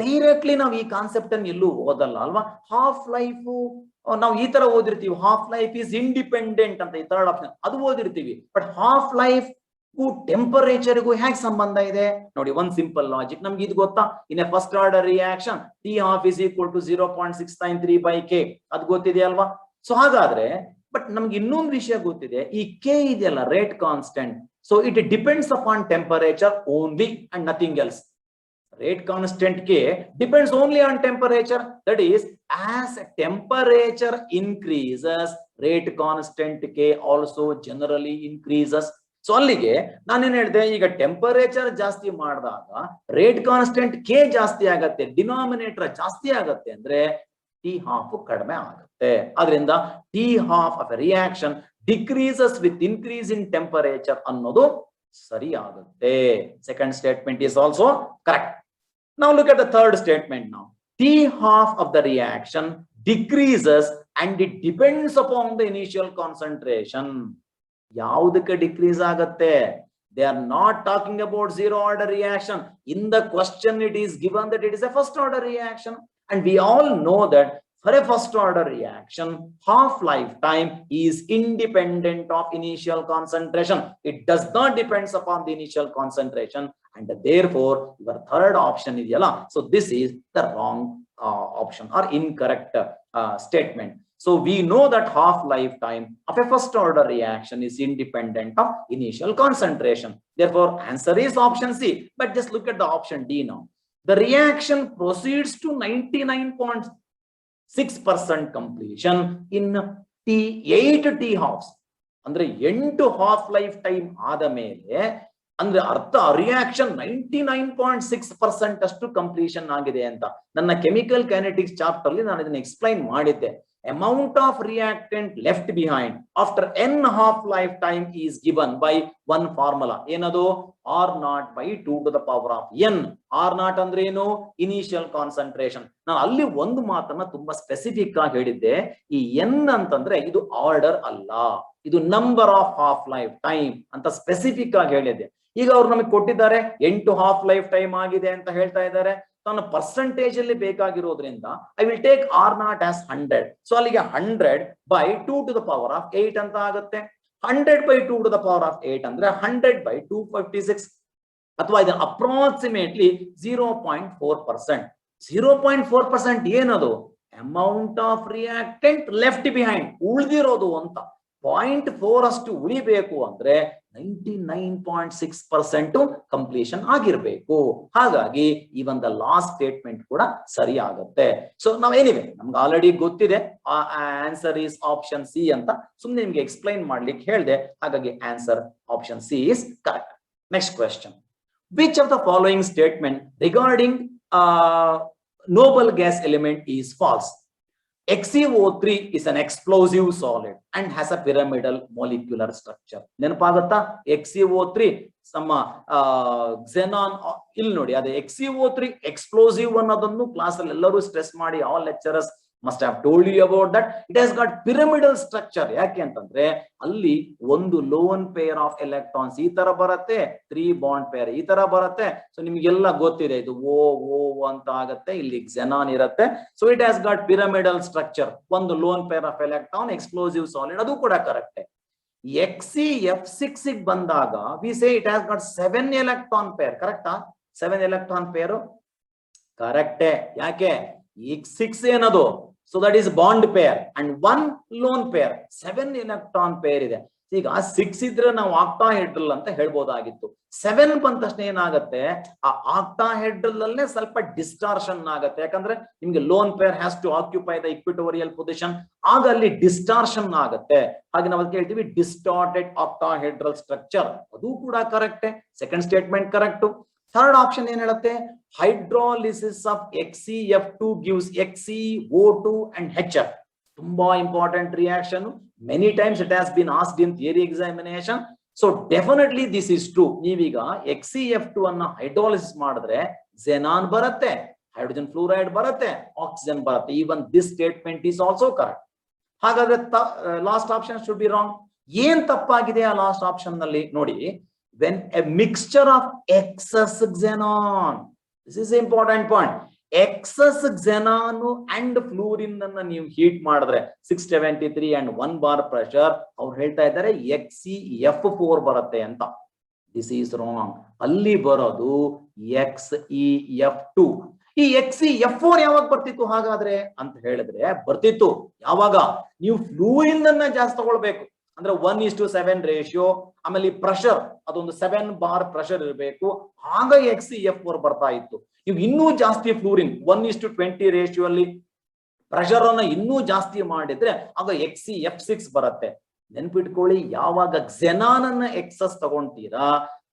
Directly ನಾವು ಈ concept ಅನ್ನು ಎಲ್ಲೂ ಓದಲ್ಲ ಅಲ್ವಾ? Half life ನಾವು ಈ ತರ ಓದಿರ್ತೀವಿ, ಹಾಫ್ ಲೈಫ್ ಇಸ್ ಇಂಡಿಪೆಂಡೆಂಟ್ ಅಂತ ಈ ಥರ್ಡ್ ಆಪ್ಷನ್ ಅದು ಓದಿರ್ತೀವಿ. ಬಟ್ ಹಾಫ್ ಲೈಫ್ ಟೆಂಪರೇಚರ್ಗೂ ಹೇಗೆ ಸಂಬಂಧ ಇದೆ ನೋಡಿ. ಒನ್ ಸಿಂಪಲ್ ಲಾಜಿಕ್ ನಮ್ಗೆ ಇದು ಗೊತ್ತಾ? In a first order reaction T-half is equal to 0.693/K. ಅದು ಗೊತ್ತಿದೆ ಅಲ್ವಾ? ಸೊ ಹಾಗಾದ್ರೆ ಬಟ್ ನಮ್ಗೆ ಇನ್ನೊಂದು ವಿಷಯ ಗೊತ್ತಿದೆ, ಈ K ಇದೆಯಲ್ಲ rate constant. So it depends upon temperature only and nothing else. Rate constant K depends only on temperature. That is, as temperature increases, rate constant K also generally increases. So ಅಲ್ಲಿಗೆ ನಾನೇನ್ ಹೇಳಿದೆ, ಈಗ temperature ಜಾಸ್ತಿ ಮಾಡಿದಾಗ rate constant K ಜಾಸ್ತಿ ಆಗತ್ತೆ, denominator ಜಾಸ್ತಿ ಆಗತ್ತೆ ಅಂದ್ರೆ T-half ಕಡಿಮೆ ಆಗುತ್ತೆ. ಅದರಿಂದ T-half of a reaction decreases with increase in temperature ಅನ್ನೋದು ಸರಿ ಆಗುತ್ತೆ. Second statement is also correct. Now look at the third statement now. T-half of the reaction decreases and it depends upon the initial concentration. ಯಾವ್ದಕ್ಕೆ decrease ಆಗುತ್ತೆ? They are not talking about zero order reaction. In the question it is given that it is a first order reaction, and we all know that for a first order reaction, half-life time is independent of initial concentration. It does not depend upon the initial concentration, and therefore your third option is yala. So this is the wrong option or incorrect statement. So we know that half-life time of a first order reaction is independent of initial concentration. Therefore answer is option C. But just look at the option D now. The reaction proceeds to 99.6% completion in 8 T halves ಅಂದ್ರೆ 8 half life time ಆದ ಮೇಲೆ ಅಂದ್ರೆ ಅರ್ಥ reaction 99.6% ಅಷ್ಟು completion ಆಗಿದೆ ಅಂತ. ನನ್ನ chemical kinetics chapter ಅಲ್ಲಿ ನಾನು ಇದನ್ನ ಎಕ್ಸ್ಪ್ಲೈನ್ ಮಾಡಿದ್ದೆ. amount of reactant left behind after n half lifetime is given by one formula. ಏನದು r naught by 2 to the power of n. r naught ಅಂದ್ರೆ ಏನು? Initial concentration. ನಾನು ಅಲ್ಲಿ ಒಂದು ಮಾತನ್ನ ತುಂಬಾ ಸ್ಪೆಸಿಫಿಕ್ ಆಗಿ ಹೇಳಿದ್ದೆ. ಈ n ಅಂತಂದ್ರೆ ಇದು ಆರ್ಡರ್ ಅಲ್ಲ, ಇದು number of half life time ಅಂತ ಸ್ಪೆಸಿಫಿಕ್ ಆಗಿ ಹೇಳಿದ್ದೆ. ಈಗ ಅವ್ರು ನಮಗೆ ಕೊಟ್ಟಿದ್ದಾರೆ 8 ಹಾಫ್ ಲೈಫ್ ಟೈಮ್ ಆಗಿದೆ ಅಂತ ಹೇಳ್ತಾ ಇದ್ದಾರೆ. ನಾನು ಪರ್ಸೆಂಟೇಜ್ ಅಲ್ಲಿ ಬೇಕಾಗಿರೋದ್ರಿಂದ I will take R naught as 100. So ಅಲ್ಲಿಗೆ 100 by 2 to the power of 8 ಅಂತ ಆಗುತ್ತೆ. 100 by 2 to the power of 8 ಅಂದ್ರೆ 100 by 256 ಅಥವಾ ಇದನ್ನ ಅಪ್ರಾಕ್ಸಿಮೇಟ್ಲಿ 0.4%. 0.4% ಏನದು? Amount of reactant left behind, ಉಳಿದಿರೋದು ಅಂತ. 0.4 ಅಷ್ಟು ಉಳಿಬೇಕು ಅಂದ್ರೆ 99.6% ಕಂಪ್ಲೀಷನ್ ಆಗಿರ್ಬೇಕು. ಹಾಗಾಗಿ ಈ ಒಂದು ಲಾಸ್ಟ್ ಸ್ಟೇಟ್ಮೆಂಟ್ ಕೂಡ ಸರಿ ಆಗುತ್ತೆ. ಸೊ ನಾವ್ ಏನಿವೆ ನಮ್ಗೆ ಆಲ್ರೆಡಿ ಗೊತ್ತಿದೆ ಆನ್ಸರ್ ಈಸ್ ಆಪ್ಷನ್ ಸಿ ಅಂತ, ಸುಮ್ಮನೆ ನಿಮ್ಗೆ ಎಕ್ಸ್ಪ್ಲೈನ್ ಮಾಡ್ಲಿಕ್ಕೆ ಹೇಳಿದೆ. ಹಾಗಾಗಿ answer option C is correct. Next question, which of the following statement regarding noble gas element is false? XeO3 is an explosive solid and has a pyramidal molecular structure. ನೆನಪಾಗುತ್ತಾ? XeO3 ನಮ್ಮ xenon ಇಲ್ಲಿ ನೋಡಿ, ಅದೇ XeO3 explosive ಅನ್ನೋದನ್ನು class ಅಲ್ಲಿ ಎಲ್ಲರೂ stress ಮಾಡಿ, all lecturers must have told you about that. It has got pyramidal structure. ಯಾಕೆ ಅಂತಂದ್ರೆ ಅಲ್ಲಿ ಒಂದು ಲೋನ್ ಪೇರ್ ಆಫ್ ಎಲೆಕ್ಟ್ರಾನ್ಸ್ ಈ ತರ ಬರುತ್ತೆ, 3 ಬಾಂಡ್ ಪೇರ್ ಈ ತರ ಬರುತ್ತೆ. ಸೊ ನಿಮ್ಗೆಲ್ಲ ಗೊತ್ತಿದೆ, ಇದು ಓ ಅಂತ ಆಗುತ್ತೆ, ಇಲ್ಲಿ xenon ಇರುತ್ತೆ. So it has got pyramidal structure, ಒಂದು lone pair of electron, explosive solid, ಅದು ಕೂಡ ಕರೆಕ್ಟ್. XeF6 ಬಂದಾಗ we say it has got 7 electron pair. ಕರೆಕ್ಟಾ? 7 ಎಲೆಕ್ಟ್ರಾನ್ ಪೇರು ಕರೆಕ್ಟೇ. ಯಾಕೆ? X6 ಏನದು? So that is bond pair and 1 lone pair, 7 electron pair ಇದೆ. ಈಗ 6 ಇದ್ರೆ ನಾವು ಆಕ್ಟಾಹೆಡ್ರಲ್ ಅಂತ ಹೇಳ್ಬೋದಾಗಿತ್ತು. 7 ಬಂದ ತಕ್ಷಣ ಏನಾಗುತ್ತೆ, ಆ ಆಕ್ಟಾಹೆಡ್ರಲ್ ಅಲ್ಲೇ ಸ್ವಲ್ಪ ಡಿಸ್ಟಾರ್ಷನ್ ಆಗುತ್ತೆ. ಯಾಕಂದ್ರೆ ನಿಮ್ಗೆ lone pair has to occupy the equatorial position, ಆಗ ಅಲ್ಲಿ ಡಿಸ್ಟಾರ್ಷನ್ ಆಗುತ್ತೆ. ಹಾಗೆ ನಾವು ಅದಕ್ಕೆ ಹೇಳ್ತೀವಿ ಡಿಸ್ಟಾರ್ಟೆಡ್ ಆಕ್ಟಾಹೆಡ್ರಲ್ ಸ್ಟ್ರಕ್ಚರ್. ಅದು ಕೂಡ ಕರೆಕ್ಟೇ. Second statement correct. Third option ಏನ್ ಹೇಳುತ್ತೆ? Hydrolysis of XeF2 gives XeO2 and HF. ತುಂಬಾ important reaction. Many times it has been asked in theory examination. So definitely this is true. ನೀವೀಗ XeF2 ಅನ್ನ hydrolysis ಮಾಡಿದ್ರೆ xenon ಬರುತ್ತೆ, hydrogen fluoride ಬರುತ್ತೆ, oxygen ಬರುತ್ತೆ. Even this statement is also correct. ಹಾಗಾದ್ರೆ last option should be wrong. ಏನ್ ತಪ್ಪಾಗಿದೆ ಆ ಲಾಸ್ಟ್ ಆಪ್ಷನ್ ನಲ್ಲಿ ನೋಡಿ? When a mixture of excess xenon, this is an important point, excess xenon and fluorine ಅನ್ನ ನೀವು ಹೀಟ್ ಮಾಡಿದ್ರೆ 673 and 1 bar pressure, ಅವ್ರು ಹೇಳ್ತಾ ಇದ್ದಾರೆ XeF4 ಬರುತ್ತೆ ಅಂತ. This is wrong. ಅಲ್ಲಿ ಬರೋದು XeF2. ಈ XeF4 ಯಾವಾಗ ಬರ್ತಿತ್ತು ಹಾಗಾದ್ರೆ ಅಂತ ಹೇಳಿದ್ರೆ, ಬರ್ತಿತ್ತು ಯಾವಾಗ ನೀವು ಫ್ಲೂರಿನ್ ಅನ್ನ ಜಾಸ್ತಿ ತಗೊಳ್ಬೇಕು, ಅಂದ್ರೆ 1:7 ರೇಷಿಯೋ, ಆಮೇಲೆ ಪ್ರೆಷರ್ ಅದೊಂದು 7 ಬಾರ್ ಪ್ರೆಷರ್ ಇರಬೇಕು, ಆಗ XeF4 ಬರ್ತಾ ಇತ್ತು. ನೀವು ಇನ್ನೂ ಜಾಸ್ತಿ ಫ್ಲೂರಿನ್ 1:20 ರೇಷಿಯೋ ಅಲ್ಲಿ ಪ್ರೆಷರ್ ಅನ್ನ ಇನ್ನೂ ಜಾಸ್ತಿ ಮಾಡಿದ್ರೆ ಆಗ XeF6 ಬರುತ್ತೆ. ನೆನ್ಪಿಟ್ಕೊಳ್ಳಿ, ಯಾವಾಗ xenon ಅನ್ನ ಎಕ್ಸಸ್ ತಗೊಂತೀರಾ,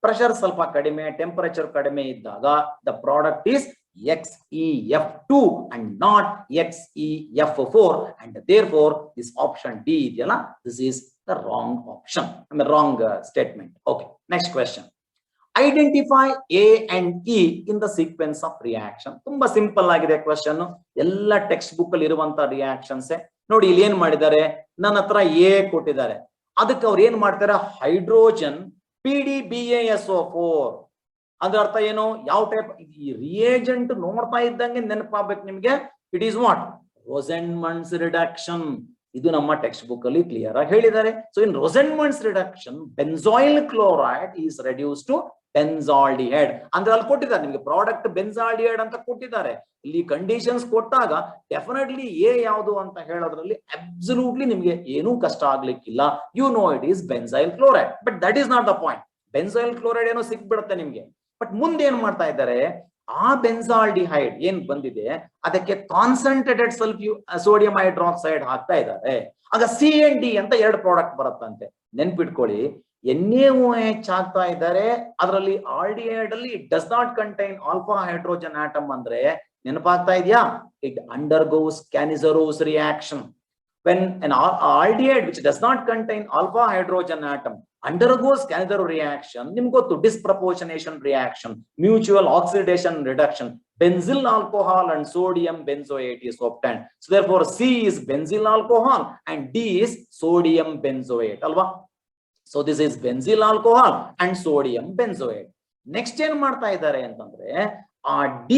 ಪ್ರೆಷರ್ ಸ್ವಲ್ಪ ಕಡಿಮೆ, ಟೆಂಪರೇಚರ್ ಕಡಿಮೆ ಇದ್ದಾಗ the product is XeF2 and not XeF4, and therefore this option D ಇದೆಯಲ್ಲ, this is the wrong option. I mean wrong statement. Okay, next question. Identify A and E in the sequence of reaction. ತುಂಬಾ simple ಆಗಿದೆ question. ಎಲ್ಲ text book ಅಲ್ಲಿ ಇರುವಂತ reactions ನೋಡಿ. ಇಲ್ಲಿ ಏನ್ ಮಾಡಿದ್ದಾರೆ, ನನ್ನ ಹತ್ರ A ಕೊಟ್ಟಿದ್ದಾರೆ, ಅದಕ್ಕೆ ಅವ್ರು ಏನ್ ಮಾಡ್ತಾರೆ, ಹೈಡ್ರೋಜನ್ PDBaSO4. ಅದ್ರ ಅರ್ಥ ಏನು, ಯಾವ ಟೈಪ್ ಈ ರಿಯೇಜೆಂಟ್ ನೋಡ್ತಾ ಇದ್ದಂಗೆ ನೆನಪಾಗಬೇಕು ನಿಮ್ಗೆ. It is what? Rosenmund's reduction. ಇದು ನಮ್ಮ ಟೆಕ್ಸ್ಟ್ ಬುಕ್ ಅಲ್ಲಿ ಕ್ಲಿಯರ್ ಆಗಿ ಹೇಳಿದ್ದಾರೆ. So in Rosenmund's reduction benzoyl chloride is reduce to benzaldehyde. ಅಂದ್ರೆ ಅಲ್ಲಿ ಕೊಟ್ಟಿದ್ದಾರೆ ನಿಮ್ಗೆ ಪ್ರಾಡಕ್ಟ್ ಬೆನ್ಸಾಲ್ಡಿಹೈಡ್ ಅಂತ ಕೊಟ್ಟಿದ್ದಾರೆ. ಇಲ್ಲಿ ಕಂಡೀಷನ್ಸ್ ಕೊಟ್ಟಾಗ ಡೆಫಿನೆಟ್ಲಿ ಎ ಯಾವುದು ಅಂತ ಹೇಳೋದ್ರಲ್ಲಿ ಅಬ್ಸಲ್ಯೂಟ್ಲಿ ನಿಮ್ಗೆ ಏನೂ ಕಷ್ಟ ಆಗ್ಲಿಕ್ಕಿಲ್ಲ. You know it is benzoyl chloride, but that is not the point. Benzoyl chloride ಏನೋ ಸಿಕ್ಬಿಡುತ್ತೆ ನಿಮ್ಗೆ, ಬಟ್ ಮುಂದೆ ಏನ್ ಮಾಡ್ತಾ ಇದ್ದಾರೆ, ಆ ಬೆನ್ಸಾಲ್ಡಿಹೈಡ್ ಏನ್ ಬಂದಿದೆ ಅದಕ್ಕೆ ಕಾನ್ಸಂಟ್ರೇಟೆಡ್ ಸೋಡಿಯಂ ಹೈಡ್ರಾಕ್ಸೈಡ್ ಹಾಕ್ತಾ ಇದ್ದಾರೆ. ಆಗ CND ಅಂತ 2 ಪ್ರಾಡಕ್ಟ್ ಬರುತ್ತಂತೆ. ನೆನ್ಪಿಟ್ಕೊಳ್ಳಿ, NaOH ಹಾಕ್ತಾ ಇದ್ದಾರೆ, ಅದರಲ್ಲಿ ಆಲ್ಡಿಹೈಡ್ ಅಲ್ಲಿ does not contain alpha hydrogen atom ಅಂದ್ರೆ ನೆನಪಾಗ್ತಾ ಇದೆಯಾ? It undergoes ಕ್ಯಾನಿಸರೋಸ್ reaction. When an aldehyde which does not contain alpha hydrogen atom undergoes Cannizzaro reaction, ನಿಮ್ಗೆ ಗೊತ್ತು disproportionation reaction, mutual oxidation reduction, benzyl alcohol and sodium benzoate is obtained. So therefore C is benzyl alcohol and D is sodium benzoate alva. So this is benzyl alcohol and sodium benzoate. Next ಏನ್ ಮಾಡ್ತಾ ಇದ್ದಾರೆ ಅಂತಂದ್ರೆ ಆ D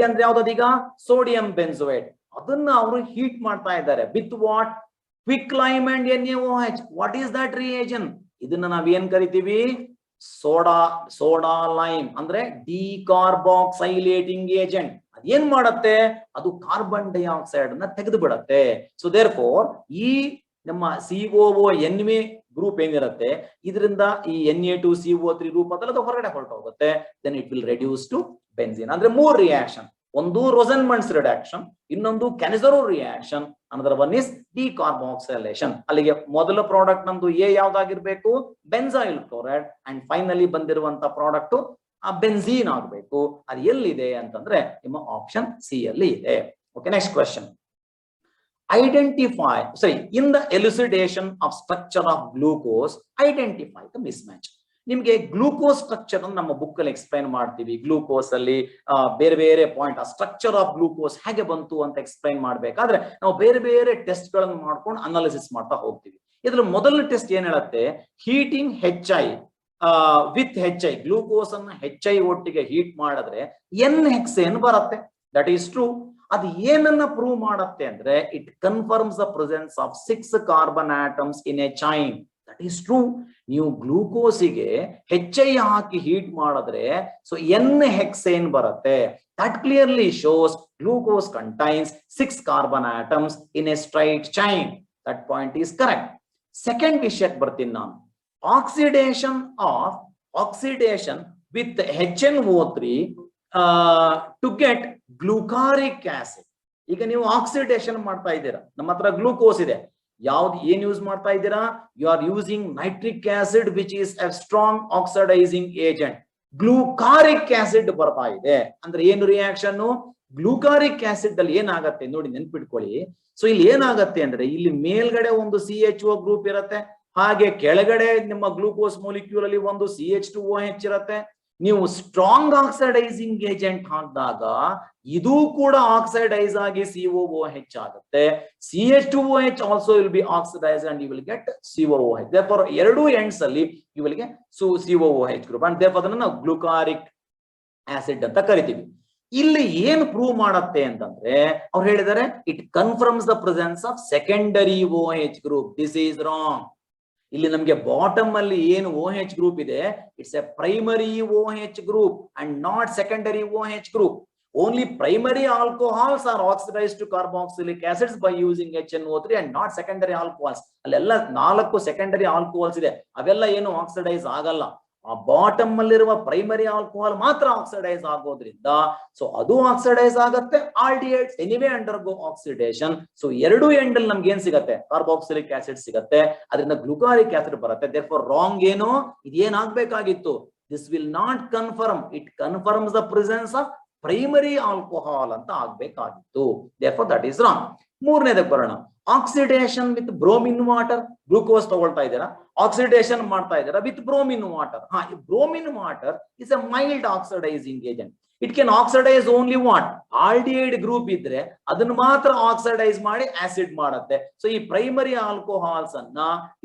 ಅಂದ್ರೆ ಯಾವ್ದದೀಗ sodium benzoate, ಅದನ್ನ ಅವರು heat ಮಾಡ್ತಾ ಇದ್ದಾರೆ with what? Quicklime and NaOH. What is that reagent? ಇದನ್ನ ನಾವೇನ್ ಕರಿತೀವಿ? ಸೋಡಾ ಲೈಮ್ ಅಂದ್ರೆ ಡಿಕಾರ್ಬಾಕ್ಸೈಲೇಟಿಂಗ್ ಏಜೆಂಟ್. ಅದೇನ್ ಮಾಡತ್ತೆ? ಅದು ಕಾರ್ಬನ್ ಡೈಆಕ್ಸೈಡ್ ಅನ್ನ ತೆಗೆದು ಬಿಡತ್ತೆ. ಸೊ ದೇರ್ ಫೋರ್ ಈ ನಮ್ಮ COO NA ಗ್ರೂಪ್ ಏನಿರುತ್ತೆ ಇದರಿಂದ ಈ Na2CO3 ರೂಪದಲ್ಲಿ ಅದು ಹೊರಗಡೆ ಹೊರಟೋಗುತ್ತೆ. Then it will reduce to benzene. ಅಂದ್ರೆ 3 ರಿಯಾಕ್ಷನ್, ಒಂದು ರೋಸನ್ಮಂಡ್ಸ್ ರಿಡಕ್ಷನ್, ಇನ್ನೊಂದು Cannizzaro reaction, another one is decarboxylation. ಅಲ್ಲಿಗೆ ಮೊದಲ ಪ್ರಾಡಕ್ಟ್ ನಮ್ದು ಎ ಯಾವ್ದಾಗಿರ್ಬೇಕು? Benzoyl chloride. ಅಂಡ್ ಫೈನಲಿ ಬಂದಿರುವಂತ ಪ್ರಾಡಕ್ಟ್ ಆ ಬೆನ್ಝೀನ್ ಆಗಬೇಕು. ಅದು ಎಲ್ಲಿದೆ ಅಂತಂದ್ರೆ ನಿಮ್ಮ ಆಪ್ಷನ್ ಸಿ ಅಲ್ಲಿ ಇದೆ. Okay, next question. Identify, sorry, in the elucidation of structure of glucose, identify the mismatch. ನಿಮ್ಗೆ ಗ್ಲೂಕೋಸ್ ಸ್ಟ್ರಕ್ಚರ್ ಅನ್ನು ನಮ್ಮ ಬುಕ್ ಅಲ್ಲಿ ಎಕ್ಸ್ಪ್ಲೈನ್ ಮಾಡ್ತೀವಿ. ಗ್ಲೂಕೋಸ್ ಅಲ್ಲಿ ಬೇರೆ ಬೇರೆ ಪಾಯಿಂಟ್, ಆ ಸ್ಟ್ರಕ್ಚರ್ ಆಫ್ ಗ್ಲೂಕೋಸ್ ಹೇಗೆ ಬಂತು ಅಂತ ಎಕ್ಸ್ಪ್ಲೈನ್ ಮಾಡ್ಬೇಕಾದ್ರೆ ನಾವು ಬೇರೆ ಬೇರೆ ಟೆಸ್ಟ್ ಗಳನ್ನು ಮಾಡ್ಕೊಂಡು ಅನಾಲಿಸಿಸ್ ಮಾಡ್ತಾ ಹೋಗ್ತೀವಿ. ಇದ್ರ ಮೊದಲನೇ ಟೆಸ್ಟ್ ಏನ್ ಹೇಳುತ್ತೆ? Heating HI with HI, glucose ಅನ್ನ HI ಒಟ್ಟಿಗೆ ಹೀಟ್ ಮಾಡಿದ್ರೆ N-ಹೆಕ್ಸೇನ್ ಬರುತ್ತೆ. That is true. ಅದು ಏನನ್ನ ಪ್ರೂವ್ ಮಾಡುತ್ತೆ ಅಂದ್ರೆ it confirms the presence of 6 carbon atoms in a chain. That is true. ನೀವು ಗ್ಲೂಕೋಸಿಗೆ HI ಹಾಕಿ ಹೀಟ್ ಮಾಡಿದ್ರೆ ಸೊ N-ಹೆಕ್ಸೇನ್ ಬರುತ್ತೆ. That clearly shows glucose contains 6 carbon atoms in a straight chain. That point is correct. Second ವಿಷಯಕ್ಕೆ ಬರ್ತೀನಿ ನಾನು. Oxidation with HNO3 to get glucaric acid. ಈಗ ನೀವು oxidation ಮಾಡ್ತಾ ಇದ್ದೀರಾ, ನಮ್ಮ ಹತ್ರ ಗ್ಲೂಕೋಸ್ ಇದೆ, ಯಾವ್ದು ಏನ್ ಯೂಸ್ ಮಾಡ್ತಾ ಇದ್ದೀರಾ? You are using nitric acid which is a strong oxidising agent. Glucaric acid ಬರ್ತಾ ಇದೆ ಅಂದ್ರೆ ಏನು ರಿಯಾಕ್ಷನ್? ಗ್ಲೂಕಾರಿಕ್ ಆಸಿಡ್ ಅಲ್ಲಿ ಏನಾಗತ್ತೆ ನೋಡಿ, ನೆನ್ಪಿಟ್ಕೊಳ್ಳಿ. ಸೊ ಇಲ್ಲಿ ಏನಾಗತ್ತೆ ಅಂದ್ರೆ ಇಲ್ಲಿ ಮೇಲ್ಗಡೆ ಒಂದು CHO ಗ್ರೂಪ್ ಇರುತ್ತೆ, ಹಾಗೆ ಕೆಳಗಡೆ ನಿಮ್ಮ ಗ್ಲೂಕೋಸ್ ಮೊಲಿಕ್ಯೂಲ್ ಅಲ್ಲಿ ಒಂದು CH2OH ಇರುತ್ತೆ. ನೀವು ಸ್ಟ್ರಾಂಗ್ ಆಕ್ಸಿಡೈಸಿಂಗ್ ಏಜೆಂಟ್ ಹಾಕಿದಾಗ ಇದು ಕೂಡ ಆಕ್ಸಿಡೈಸ್ ಆಗಿ COOH ಆಗುತ್ತೆ. CH2OH also will be oxidise and you will get COOH. therefore ಎರಡು ಎಂಡ್ಸ್ ಅಲ್ಲಿ you will get COOH group and therefore ಅದನ್ನ ನಾವು ಗ್ಲೂಕಾರಿಕ್ ಆಸಿಡ್ ಅಂತ ಕರಿತೀವಿ. ಇಲ್ಲಿ ಏನು ಪ್ರೂವ್ ಮಾಡುತ್ತೆ ಅಂತಂದ್ರೆ ಅವ್ರು ಹೇಳಿದ್ದಾರೆ it confirms the presence of secondary OH group. This is wrong. ಇಲ್ಲಿ ನಮಗೆ ಬಾಟಮ್ ಅಲ್ಲಿ ಏನು OH ಗ್ರೂಪ್ ಇದೆ, it's a primary OH group and not secondary OH group. Only primary alcohols are oxidised to carboxylic acids by using HNO3 and not secondary alcohols. ಅಲ್ಲೆಲ್ಲ 4 secondary alcohols ಇದೆ, ಅವೆಲ್ಲ ಏನು oxidise ಆಗಲ್ಲ. ಆ bottom ಅಲ್ಲಿರುವ primary alcohol ಮಾತ್ರ oxidise ಆಗೋದ್ರಿಂದ ಸೊ ಅದು ಆಕ್ಸಿಡೈಸ್ ಆಗತ್ತೆ. Aldehydes anyway undergo oxidation. So ಎರಡು ಎಂಡ್ ಅಲ್ಲಿ ನಮ್ಗೆ ಏನ್ ಸಿಗತ್ತೆ? ಕಾರ್ಬಾಕ್ಸಿಲಿಕ್ ಆಸಿಡ್ ಸಿಗತ್ತೆ, ಅದರಿಂದ ಗ್ಲೂಕಾರಿಕ್ ಆಸಿಡ್ ಬರುತ್ತೆ. therefore ರಾಂಗ್ ಏನು? ಇದೇನಾಗ್ಬೇಕಾಗಿತ್ತು? This will not confirm, it confirms the presence of primary alcohol ಅಂತ ಆಗ್ಬೇಕಾಗಿತ್ತು. therefore that is wrong. ಮೂರನೇದಕ್ಕೆ ಬರೋಣ. Oxidation with bromine water. Glucose ತಗೊಳ್ತಾ ಇದ್ದೀರಾ, ಆಕ್ಸಿಡೇಷನ್ ಮಾಡ್ತಾ ಇದ್ದೀರಾ with bromine water. Bromine water is a mild oxidizing agent. It can oxidize only what? Aldehyde group ಇದ್ರೆ ಅದನ್ನ ಮಾತ್ರ ಆಕ್ಸಿಡೈಸ್ ಮಾಡಿ ಆಸಿಡ್ ಮಾಡುತ್ತೆ. ಸೊ ಈ ಪ್ರೈಮರಿ ಆಲ್ಕೋಹಾಲ್ಸ್ ಅನ್ನ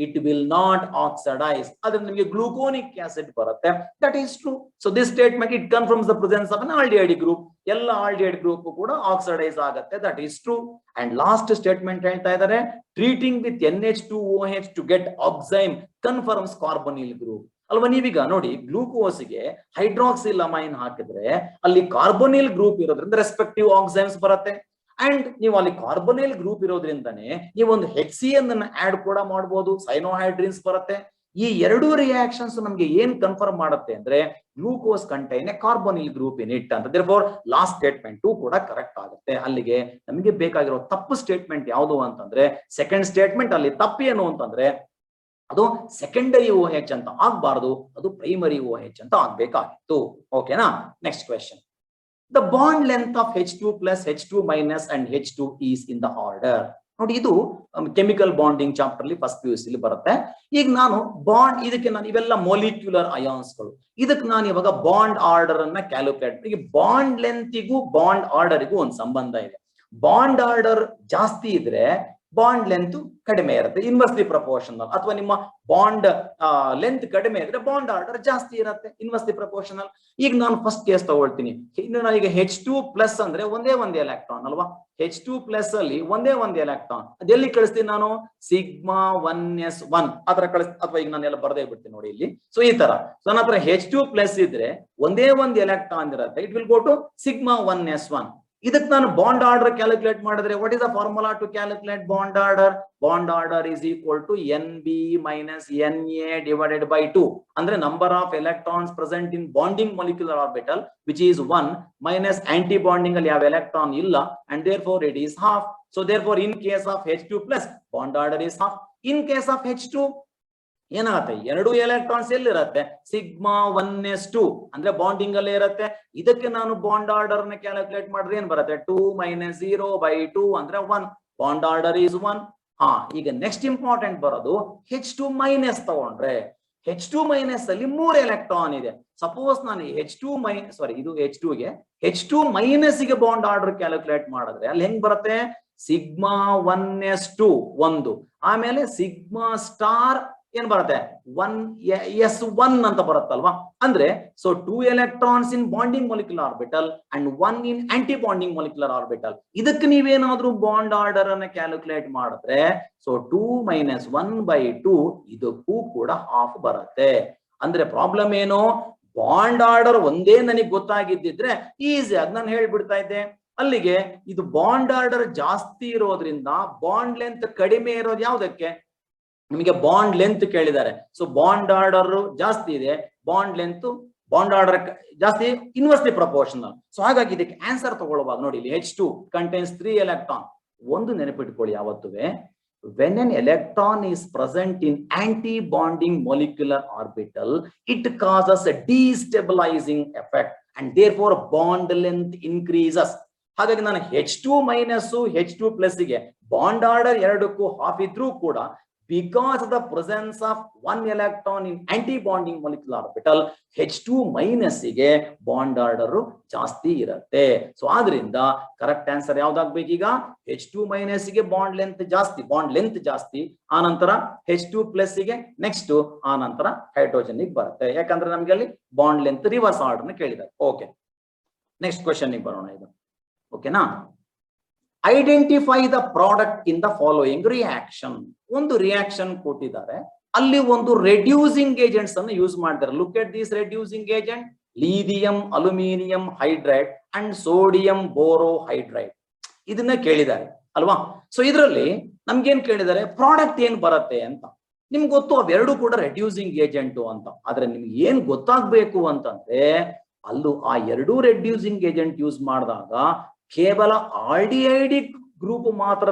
ಇಟ್ ವಿಲ್ ನಾಟ್ ಆಕ್ಸಿಡೈಸ್, ಅದ್ರ ನಿಮಗೆ ಗ್ಲೂಕೋನಿಕ್ ಆಸಿಡ್ ಬರುತ್ತೆ. That is true. So this statement it confirms the presence of an aldehyde group. ಎಲ್ಲ ಆಲ್ಡಿಹೈಡ್ ಗ್ರೂಪ್ ಕೂಡ ಆಕ್ಸಿಡೈಸ್ ಆಗುತ್ತೆ. That is true. And last statement ಹೇಳ್ತಾ ಇದ್ದಾರೆ treating with NH2OH to get oxime confirms carbonyl group. ಅಲ್ವಾ? ನೀವೀಗ ನೋಡಿ, ಗ್ಲೂಕೋಸ್ಗೆ hydroxyl amine ಹಾಕಿದ್ರೆ ಅಲ್ಲಿ ಕಾರ್ಬೊನಿಲ್ ಗ್ರೂಪ್ ಇರೋದ್ರಿಂದ ರೆಸ್ಪೆಕ್ಟಿವ್ ಆಕ್ಸೈಮ್ಸ್ ಬರುತ್ತೆ. ಅಂಡ್ ನೀವು ಅಲ್ಲಿ ಕಾರ್ಬೊನಿಲ್ ಗ್ರೂಪ್ ಇರೋದ್ರಿಂದನೇ ನೀವು ಒಂದು HCN ಅನ್ನ ಆಡ್ ಕೂಡ ಮಾಡಬಹುದು, ಸೈನೋಹೈಡ್ರಿನ್ಸ್ ಬರುತ್ತೆ. ಈ ಎರಡು ರಿಯಾಕ್ಷನ್ಸ್ ನಮಗೆ ಏನ್ ಕನ್ಫರ್ಮ್ ಮಾಡುತ್ತೆ ಅಂದ್ರೆ glucose contain a carbonyl group in it ಅಂತ. ದೇರ್ಫೋರ್ ಲಾಸ್ಟ್ ಸ್ಟೇಟ್ಮೆಂಟ್ ಕೂಡ ಕರೆಕ್ಟ್ ಆಗುತ್ತೆ. ಅಲ್ಲಿಗೆ ನಮಗೆ ಬೇಕಾಗಿರೋ ತಪ್ಪು ಸ್ಟೇಟ್ಮೆಂಟ್ ಯಾವುದು ಅಂತಂದ್ರೆ ಸೆಕೆಂಡ್ ಸ್ಟೇಟ್ಮೆಂಟ್ ಅಲ್ಲಿ ತಪ್ಪು ಏನು ಅಂತಂದ್ರೆ ಅದು ಸೆಕೆಂಡರಿ OH ಅಂತ ಆಗ್ಬಾರ್ದು, ಅದು ಪ್ರೈಮರಿ OH ಅಂತ ಆಗ್ಬೇಕಾಗಿತ್ತು. ಓಕೆನಾ? Next question. The bond length of H2 plus H2 minus and H2 is in the order. ನೋಡಿ, ಇದು ಕೆಮಿಕಲ್ ಬಾಂಡಿಂಗ್ ಚಾಪ್ಟರ್ ಅಲ್ಲಿ ಫಸ್ಟ್ PUC ಬರುತ್ತೆ. ಈಗ ನಾನು ಬಾಂಡ್ ಇದಕ್ಕೆ ನಾನು ಇವೆಲ್ಲ ಮೊಲಿಕ್ಯುಲರ್ ಅಯಾನ್ಸ್ಗಳು, ಇದಕ್ಕೆ ನಾನು ಇವಾಗ ಬಾಂಡ್ ಆರ್ಡರ್ ಅನ್ನ ಕ್ಯಾಲ್ಕುಲೇಟ್. ಈಗ ಬಾಂಡ್ ಲೆಂತ್ಗೂ ಬಾಂಡ್ ಆರ್ಡರ್ಗೂ ಒಂದು ಸಂಬಂಧ ಇದೆ. ಬಾಂಡ್ ಆರ್ಡರ್ ಜಾಸ್ತಿ ಇದ್ರೆ ಬಾಂಡ್ ಲೆಂತ್ ಕಡಿಮೆ ಇರುತ್ತೆ, ಇನ್ವರ್ಸ್ಲಿ ಪ್ರಪೋರ್ಷನಲ್. ಅಥವಾ ನಿಮ್ಮ ಬಾಂಡ್ ಲೆಂತ್ ಕಡಿಮೆ ಇದ್ರೆ ಬಾಂಡ್ ಆರ್ಡರ್ ಜಾಸ್ತಿ ಇರುತ್ತೆ, ಇನ್ವರ್ಸ್ಲಿ ಪ್ರಪೋರ್ಷನಲ್. ಈಗ ನಾನು ಫಸ್ಟ್ ಕೇಸ್ ತಗೊಳ್ತೀನಿ. ಇನ್ನು ನನಗೆ H2 ಪ್ಲಸ್ ಅಂದ್ರೆ ಒಂದೇ ಒಂದು ಎಲೆಕ್ಟ್ರಾನ್ ಅಲ್ವಾ, H2 ಪ್ಲಸ್ ಅಲ್ಲಿ ಒಂದೇ ಒಂದು ಎಲೆಕ್ಟ್ರಾನ್, ಅದೆಲ್ಲಿ ಕಳಿಸ್ತೀನಿ ನಾನು? ಸಿಗ್ಮಾ 1s1 ಆತರ ಕಳಿಸ್ತೀನಿ. ಅಥವಾ ಈಗ ನಾನೆಲ್ಲ ಬರ್ದೇ ಬಿಡ್ತೀನಿ ನೋಡಿ ಇಲ್ಲಿ. ಸೊ ಈ ತರ ನನ್ನ ಹತ್ರ H2 ಪ್ಲಸ್ ಇದ್ರೆ ಒಂದೇ ಒಂದು ಎಲೆಕ್ಟ್ರಾನ್ ಇರುತ್ತೆ, it will go to sigma 1s1. ಇದಕ್ಕೆ ನಾನು ಬಾಂಡ್ ಆರ್ಡರ್ ಕ್ಯಾಲ್ಕುಲೇಟ್ ಮಾಡಿದ್ರೆ what is the formula to calculate bond order? Bond order is equal to NB minus NA divided by 2. ಅಂದ್ರೆ number of electrons present in bonding molecular orbital which is 1 minus antibonding ಅಲ್ಲಿ ಯಾವ electron ಇಲ್ಲ, and therefore it is half. So therefore in case of H2 plus bond order is half. In case of H2 ಏನಾಗುತ್ತೆ? ಎರಡು electrons ಎಲ್ಲಿರುತ್ತೆ? Sigma 1s2 ಅಂದ್ರೆ bonding ಅಲ್ಲೇ ಇರುತ್ತೆ. ಇದಕ್ಕೆ ನಾನು ಬಾಂಡ್ ಆರ್ಡರ್ ನ ಕ್ಯಾಲ್ಕುಲೇಟ್ ಮಾಡಿದ್ರೆ ಏನ್ ಬರುತ್ತೆ? 2 minus 0/2 ಅಂದ್ರೆ 1. Bond order is 1. ಈಗ ನೆಕ್ಸ್ಟ್ ಇಂಪಾರ್ಟೆಂಟ್ ಬರೋದು H2 ಮೈನಸ್ ತಗೊಂಡ್ರೆ, H2 ಮೈನಸ್ ಅಲ್ಲಿ 3 ಎಲೆಕ್ಟ್ರಾನ್ ಇದೆ. ಸಪೋಸ್ ನಾನು H2 ಮೈನಸ್ ಗೆ ಬಾಂಡ್ ಆರ್ಡರ್ ಕ್ಯಾಲ್ಕುಲೇಟ್ ಮಾಡಿದ್ರೆ ಅಲ್ಲಿ ಹೆಂಗ್ ಬರುತ್ತೆ? ಸಿಗ್ಮಾ 1s2 1, ಆಮೇಲೆ ಸಿಗ್ಮಾ ಸ್ಟಾರ್ ಏನ್ ಬರುತ್ತೆ? 1s1 ಅಂತ ಬರುತ್ತಲ್ವಾ. ಅಂದ್ರೆ so 2 electrons in bonding molecular orbital and 1 in anti bonding molecular orbital. ಇದಕ್ಕೆ ನೀವೇನಾದ್ರೂ ಬಾಂಡ್ ಆರ್ಡರ್ ಅನ್ನ ಕ್ಯಾಲ್ಕುಲೇಟ್ ಮಾಡಿದ್ರೆ ಸೊ 2 minus 1/2 ಇದಕ್ಕೂ ಕೂಡ ಹಾಫ್ ಬರುತ್ತೆ. ಅಂದ್ರೆ ಪ್ರಾಬ್ಲಮ್ ಏನು? ಬಾಂಡ್ ಆರ್ಡರ್ ಒಂದೇ ನನಗೆ ಗೊತ್ತಾಗಿದ್ದಿದ್ರೆ ಈಸಿಯಾಗಿ ನಾನು ಹೇಳ್ಬಿಡ್ತಾ ಇದ್ದೆ. ಅಲ್ಲಿಗೆ ಇದು ಬಾಂಡ್ ಆರ್ಡರ್ ಜಾಸ್ತಿ ಇರೋದ್ರಿಂದ ಬಾಂಡ್ ಲೆಂತ್ ಕಡಿಮೆ ಇರೋದು ಯಾವ್ದಕ್ಕೆ? ನಿಮಗೆ ಬಾಂಡ್ ಲೆಂತ್ ಕೇಳಿದ್ದಾರೆ. ಸೊ ಬಾಂಡ್ ಆರ್ಡರ್ ಜಾಸ್ತಿ ಇದೆ, ಬಾಂಡ್ ಆರ್ಡರ್ ಜಾಸ್ತಿ, ಇನ್ವರ್ಸ್ಲಿ ಪ್ರಪೋರ್ಷನಲ್. ಸೊ ಹಾಗಾಗಿ ಇದಕ್ಕೆ ಆನ್ಸರ್ ತಗೊಳ್ಳುವಾಗ ನೋಡಿ ಇಲ್ಲಿ H2 contains 3 electron. ಒಂದು ನೆನಪಿಟ್ಕೊಳ್ಳಿ ಯಾವತ್ತುವೆ, when an electron is present in anti-bonding molecular orbital, it causes a destabilizing effect and therefore bond length increases. ಹಾಗಾಗಿ ನಾನು H2 ಮೈನಸ್ H2 ಪ್ಲಸ್ ಗೆ ಬಾಂಡ್ ಆರ್ಡರ್ ಎರಡಕ್ಕೂ ಹಾಫ್ ಇದ್ರೂ ಕೂಡ because of the presence of 1 electron in anti-bonding molecular orbital, H2 minus ಗೆ bond order ಜಾಸ್ತಿ ಇರುತ್ತೆ. So ಆದ್ರಿಂದ ಕರೆಕ್ಟ್ ಆನ್ಸರ್ ಯಾವ್ದಾಗ್ಬೇಕೀಗ? H2 ಮೈನಸ್ ಗೆ ಬಾಂಡ್ ಲೆಂತ್ ಜಾಸ್ತಿ, ಆ ನಂತರ H2 ಪ್ಲಸ್ ಗೆ ನೆಕ್ಸ್ಟ್, ಆ ನಂತರ ಹೈಡ್ರೋಜನ್ ಬರುತ್ತೆ. ಯಾಕಂದ್ರೆ ನಮ್ಗೆ ಅಲ್ಲಿ ಬಾಂಡ್ ಲೆಂತ್ ರಿವರ್ಸ್ ಆರ್ಡರ್ ಕೇಳಿದ್ದಾರೆ. ಓಕೆ, ನೆಕ್ಸ್ಟ್ ಕ್ವೆಶ್ಚನ್ ಬರೋಣ. ಇದು ಓಕೆನಾ? Identify the product in the following reaction. ಒಂದು ರಿಯಾಕ್ಷನ್ ಕೊಟ್ಟಿದ್ದಾರೆ, ಅಲ್ಲಿ ಒಂದು ರೆಡ್ಯೂಸಿಂಗ್ ಏಜೆಂಟ್ಸ್ ಅನ್ನು ಯೂಸ್ ಮಾಡಿದ್ದಾರೆ. Look at this reducing agent: lithium aluminium hydride and sodium borohydride. ಇದನ್ನ ಕೇಳಿದ್ದಾರೆ ಅಲ್ವಾ? ಸೊ ಇದರಲ್ಲಿ ನಮ್ಗೇನ್ ಕೇಳಿದ್ದಾರೆ? ಪ್ರಾಡಕ್ಟ್ ಏನ್ ಬರುತ್ತೆ ಅಂತ. ನಿಮ್ಗೆ ಗೊತ್ತು ಅವೆರಡು ಕೂಡ ರೆಡ್ಯೂಸಿಂಗ್ ಏಜೆಂಟ್ ಅಂತ. ಆದ್ರೆ ನಿಮ್ಗೆ ಏನ್ ಗೊತ್ತಾಗ್ಬೇಕು ಅಂತಂದ್ರೆ ಅಲ್ಲೂ ಆ ಎರಡೂ ರೆಡ್ಯೂಸಿಂಗ್ ಏಜೆಂಟ್ ಯೂಸ್ ಮಾಡಿದಾಗ ಕೇವಲ ಆಲ್ಡಿಹೈಡಿಕ್ ಗ್ರೂಪ್ ಮಾತ್ರ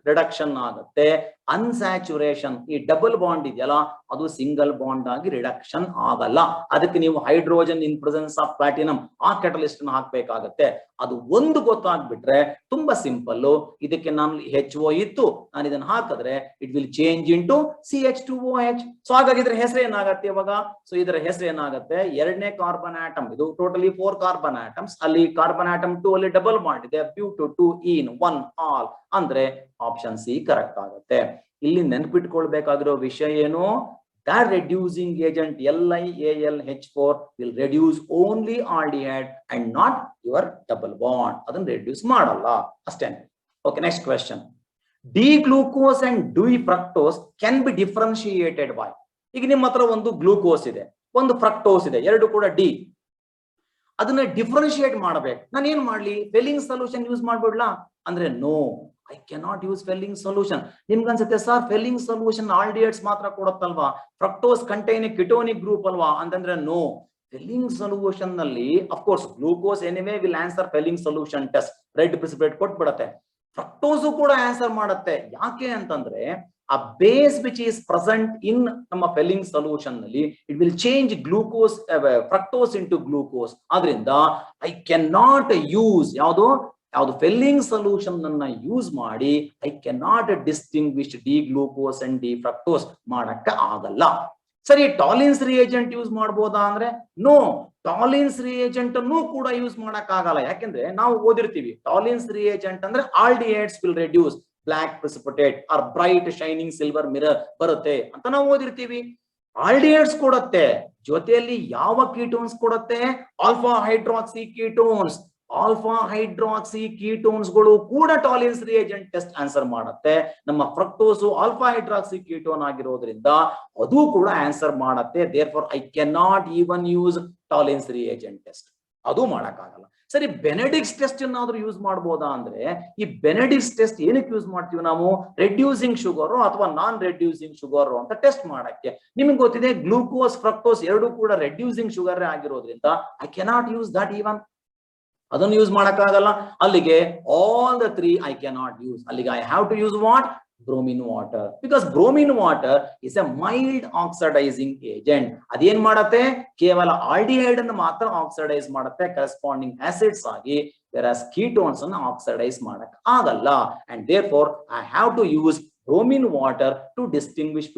ರಿಡಕ್ಷನ್ ಆಗುತ್ತೆ. ಅನ್ಸ್ಯಾಚುರೇಷನ್, ಈ ಡಬಲ್ ಬಾಂಡ್ ಇದೆಯಲ್ಲ, ಅದು ಸಿಂಗಲ್ ಬಾಂಡ್ ಆಗಿ ರಿಡಕ್ಷನ್ ಆಗಲ್ಲ. ಅದಕ್ಕೆ ನೀವು hydrogen in presence of platinum ಆ ಕೆಟಲಿಸ್ಟ್ ಹಾಕ್ಬೇಕಾಗತ್ತೆ. ಅದು ಒಂದು ಗೊತ್ತಾಗ್ಬಿಟ್ರೆ ತುಂಬಾ ಸಿಂಪಲ್. ಇದಕ್ಕೆ ನಾನು HO ಇತ್ತು, ನಾನು ಇದನ್ನ ಹಾಕಿದ್ರೆ it will change into CH2OH. So ಹಾಗಾಗಿ ಇದ್ರ ಹೆಸರು ಏನಾಗತ್ತೆ ಇವಾಗ? ಸೊ ಇದರ ಹೆಸರು ಏನಾಗುತ್ತೆ? ಎರಡನೇ ಕಾರ್ಬನ್ ಆಟಮ್, ಇದು ಟೋಟಲಿ 4 ಕಾರ್ಬನ್ ಆಟಮ್ಸ್, ಅಲ್ಲಿ ಕಾರ್ಬನ್ ಆಟಮ್ 2 ಅಲ್ಲಿ ಡಬಲ್ ಬಾಂಡ್ ಇದೆ, ಬ್ಯೂಟು 2 in 1 ಆಲ್, ಅಂದ್ರೆ ಆಪ್ಷನ್ ಸಿ ಕರೆಕ್ಟ್ ಆಗುತ್ತೆ. ಇಲ್ಲಿ ನೆನ್ಪಿಟ್ಕೊಳ್ಬೇಕಾಗಿರೋ ವಿಷಯ ಏನು? that reducing agent LiAlH4 will reduce only aldehyde and not your double bond. ಅದನ್ನ ರೆಡ್ಯೂಸ್ ಮಾಡಲ್ಲ ಅಷ್ಟೇ. Okay, next question. D-glucose and D-fructose can be differentiated by. ಈಗ ನಿಮ್ಮ ಹತ್ರ ಒಂದು ಗ್ಲೂಕೋಸ್ ಇದೆ, ಒಂದು ಫ್ರಕ್ಟೋಸ್ ಇದೆ, ಎರಡು ಕೂಡ ಡಿ. ಅದನ್ನ ಡಿಫ್ರೆನ್ಶಿಯೇಟ್ ಮಾಡಬೇಕು. ನಾನು ಏನ್ ಮಾಡ್ಲಿ? ಫೆಲ್ಲಿಂಗ್ ಸೊಲ್ಯೂಷನ್ ಯೂಸ್ ಮಾಡ್ಬಿಡ್ಲಾ ಅಂದ್ರೆ no. I cannot use Fehling solution. ನಿಮ್ಗೆ ಅನ್ಸುತ್ತೆ ಸರ್ ಫೆಲ್ಲಿಂಗ್ ಸೊಲ್ಯೂಷನ್ ಆಲ್ಡಿಹೈಡ್ಸ್ ಮಾತ್ರ ಕೊಡುತ್ತಲ್ವಾ, ಫ್ರಕ್ಟೋಸ್ ಕಂಟೈನ್ ಕಿಟೋನಿಕ್ ಗ್ರೂಪ್ ಅಲ್ವಾ ಅಂತಂದ್ರೆ ನೋ. ಫೆಲ್ಲಿಂಗ್ ಸೊಲ್ಯೂಷನ್ ನಲ್ಲಿ of course glucose anyway will answer Fehling solution test, red precipitate ಕೊಟ್ಬಿಡತ್ತೆ. ಫ್ರಕ್ಟೋಸ್ ಕೂಡ ಆನ್ಸರ್ ಮಾಡುತ್ತೆ. ಯಾಕೆ ಅಂತಂದ್ರೆ ಆ base which is present in ನಮ್ಮ ಫೆಲ್ಲಿಂಗ್ ಸೊಲ್ಯೂಷನ್ ನಲ್ಲಿ it will change glucose fructose into glucose. ಆದ್ರಿಂದ ಐ ಕ್ಯಾನ್ ನಾಟ್ ಯೂಸ್ ಯಾವುದು ಫೆಲ್ಲಿಂಗ್ ಸೊಲ್ಯೂಷನ್ ಅನ್ನ ಯೂಸ್ ಮಾಡಿ I can not distinguish D glucose and D fructose ಮಾಡಕ್ಕ ಆಗಲ್ಲ. ಸರಿ, ಟಾಲಿನ್ಸ್ ರಿಯೇಜೆಂಟ್ ಯೂಸ್ ಮಾಡಬಹುದಾ ಅಂದ್ರೆ ನೋ, ಟಾಲಿನ್ಸ್ ರಿಯೇಜೆಂಟ್ ಅನ್ನು ಕೂಡ ಯೂಸ್ ಮಾಡಕ್ ಆಗಲ್ಲ. ಯಾಕೆಂದ್ರೆ ನಾವು ಓದಿರ್ತೀವಿ ಟಾಲಿನ್ಸ್ ರಿಯೇಜೆಂಟ್ ಅಂದ್ರೆ aldehydes will reduce black precipitate or bright shining silver mirror ಬರುತ್ತೆ ಅಂತ ನಾವು ಓದಿರ್ತೀವಿ. ಆಲ್ಡಿಹೈಡ್ಸ್ ಕೊಡುತ್ತೆ, ಜೊತೆಯಲ್ಲಿ ಯಾವ ಕೀಟೋನ್ಸ್ ಕೊಡುತ್ತೆ, alpha hydroxy ketones. Alpha hydroxy ketones ಗಳು ಕೂಡ ಟಾಲಿನ್ಸ್ ರಿಯೇಜೆಂಟ್ ಟೆಸ್ಟ್ ಆನ್ಸರ್ ಮಾಡುತ್ತೆ. ನಮ್ಮ ಫ್ರಕ್ಟೋಸ್ ಆಲ್ಫಾ ಹೈಡ್ರಾಕ್ಸಿ ಕೀಟೋನ್ ಆಗಿರೋದ್ರಿಂದ ಅದು ಕೂಡ ಆನ್ಸರ್ ಮಾಡುತ್ತೆ. Therefore I can not even use Tollens reagent test, ಅದು ಮಾಡಕ್ಕಾಗಲ್ಲ. ಸರಿ, ಬೆನೆಡಿಕ್ಸ್ ಟೆಸ್ಟ್ ಏನಾದ್ರೂ ಯೂಸ್ ಮಾಡಬಹುದಾ ಅಂದ್ರೆ ಈ ಬೆನೆಡಿಕ್ಸ್ ಟೆಸ್ಟ್ ಏನಕ್ಕೆ ಯೂಸ್ ಮಾಡ್ತೀವಿ ನಾವು, ರೆಡ್ಯೂಸಿಂಗ್ ಶುಗರ್ ಅಥವಾ ನಾನ್ ರೆಡ್ಯೂಸಿಂಗ್ ಶುಗರ್ ಅಂತ ಟೆಸ್ಟ್ ಮಾಡಕ್ಕೆ. ನಿಮ್ಗೆ ಗೊತ್ತಿದೆ ಗ್ಲೂಕೋಸ್ ಫ್ರಕ್ಟೋಸ್ ಎರಡು ಕೂಡ ರೆಡ್ಯೂಸಿಂಗ್ ಶುಗರ್ ಆಗಿರೋದ್ರಿಂದ I cannot use that even, ಅದನ್ನು ಯೂಸ್ ಮಾಡಕ್ಕಾಗಲ್ಲ. ಅಲ್ಲಿಗೆ all the three I cannot use. ಅಲ್ಲಿಗೆ I have to use what, bromine water, because bromine water is a mild oxidizing agent. ಅದೇನ್ ಮಾಡತ್ತೆ, ಕೇವಲ ಆಲ್ಡಿಹೈಡ್ ಅನ್ನು ಮಾತ್ರ ಆಕ್ಸಿಡೈಸ್ ಮಾಡುತ್ತೆ ಕರೆಸ್ಪಾಂಡಿಂಗ್ ಆಸಿಡ್ಸ್ ಆಗಿ, whereas ketones ಅನ್ನು ಆಕ್ಸಿಡೈಸ್ ಮಾಡಕ್ ಆಗಲ್ಲ. And therefore I have to use bromine water to distinguish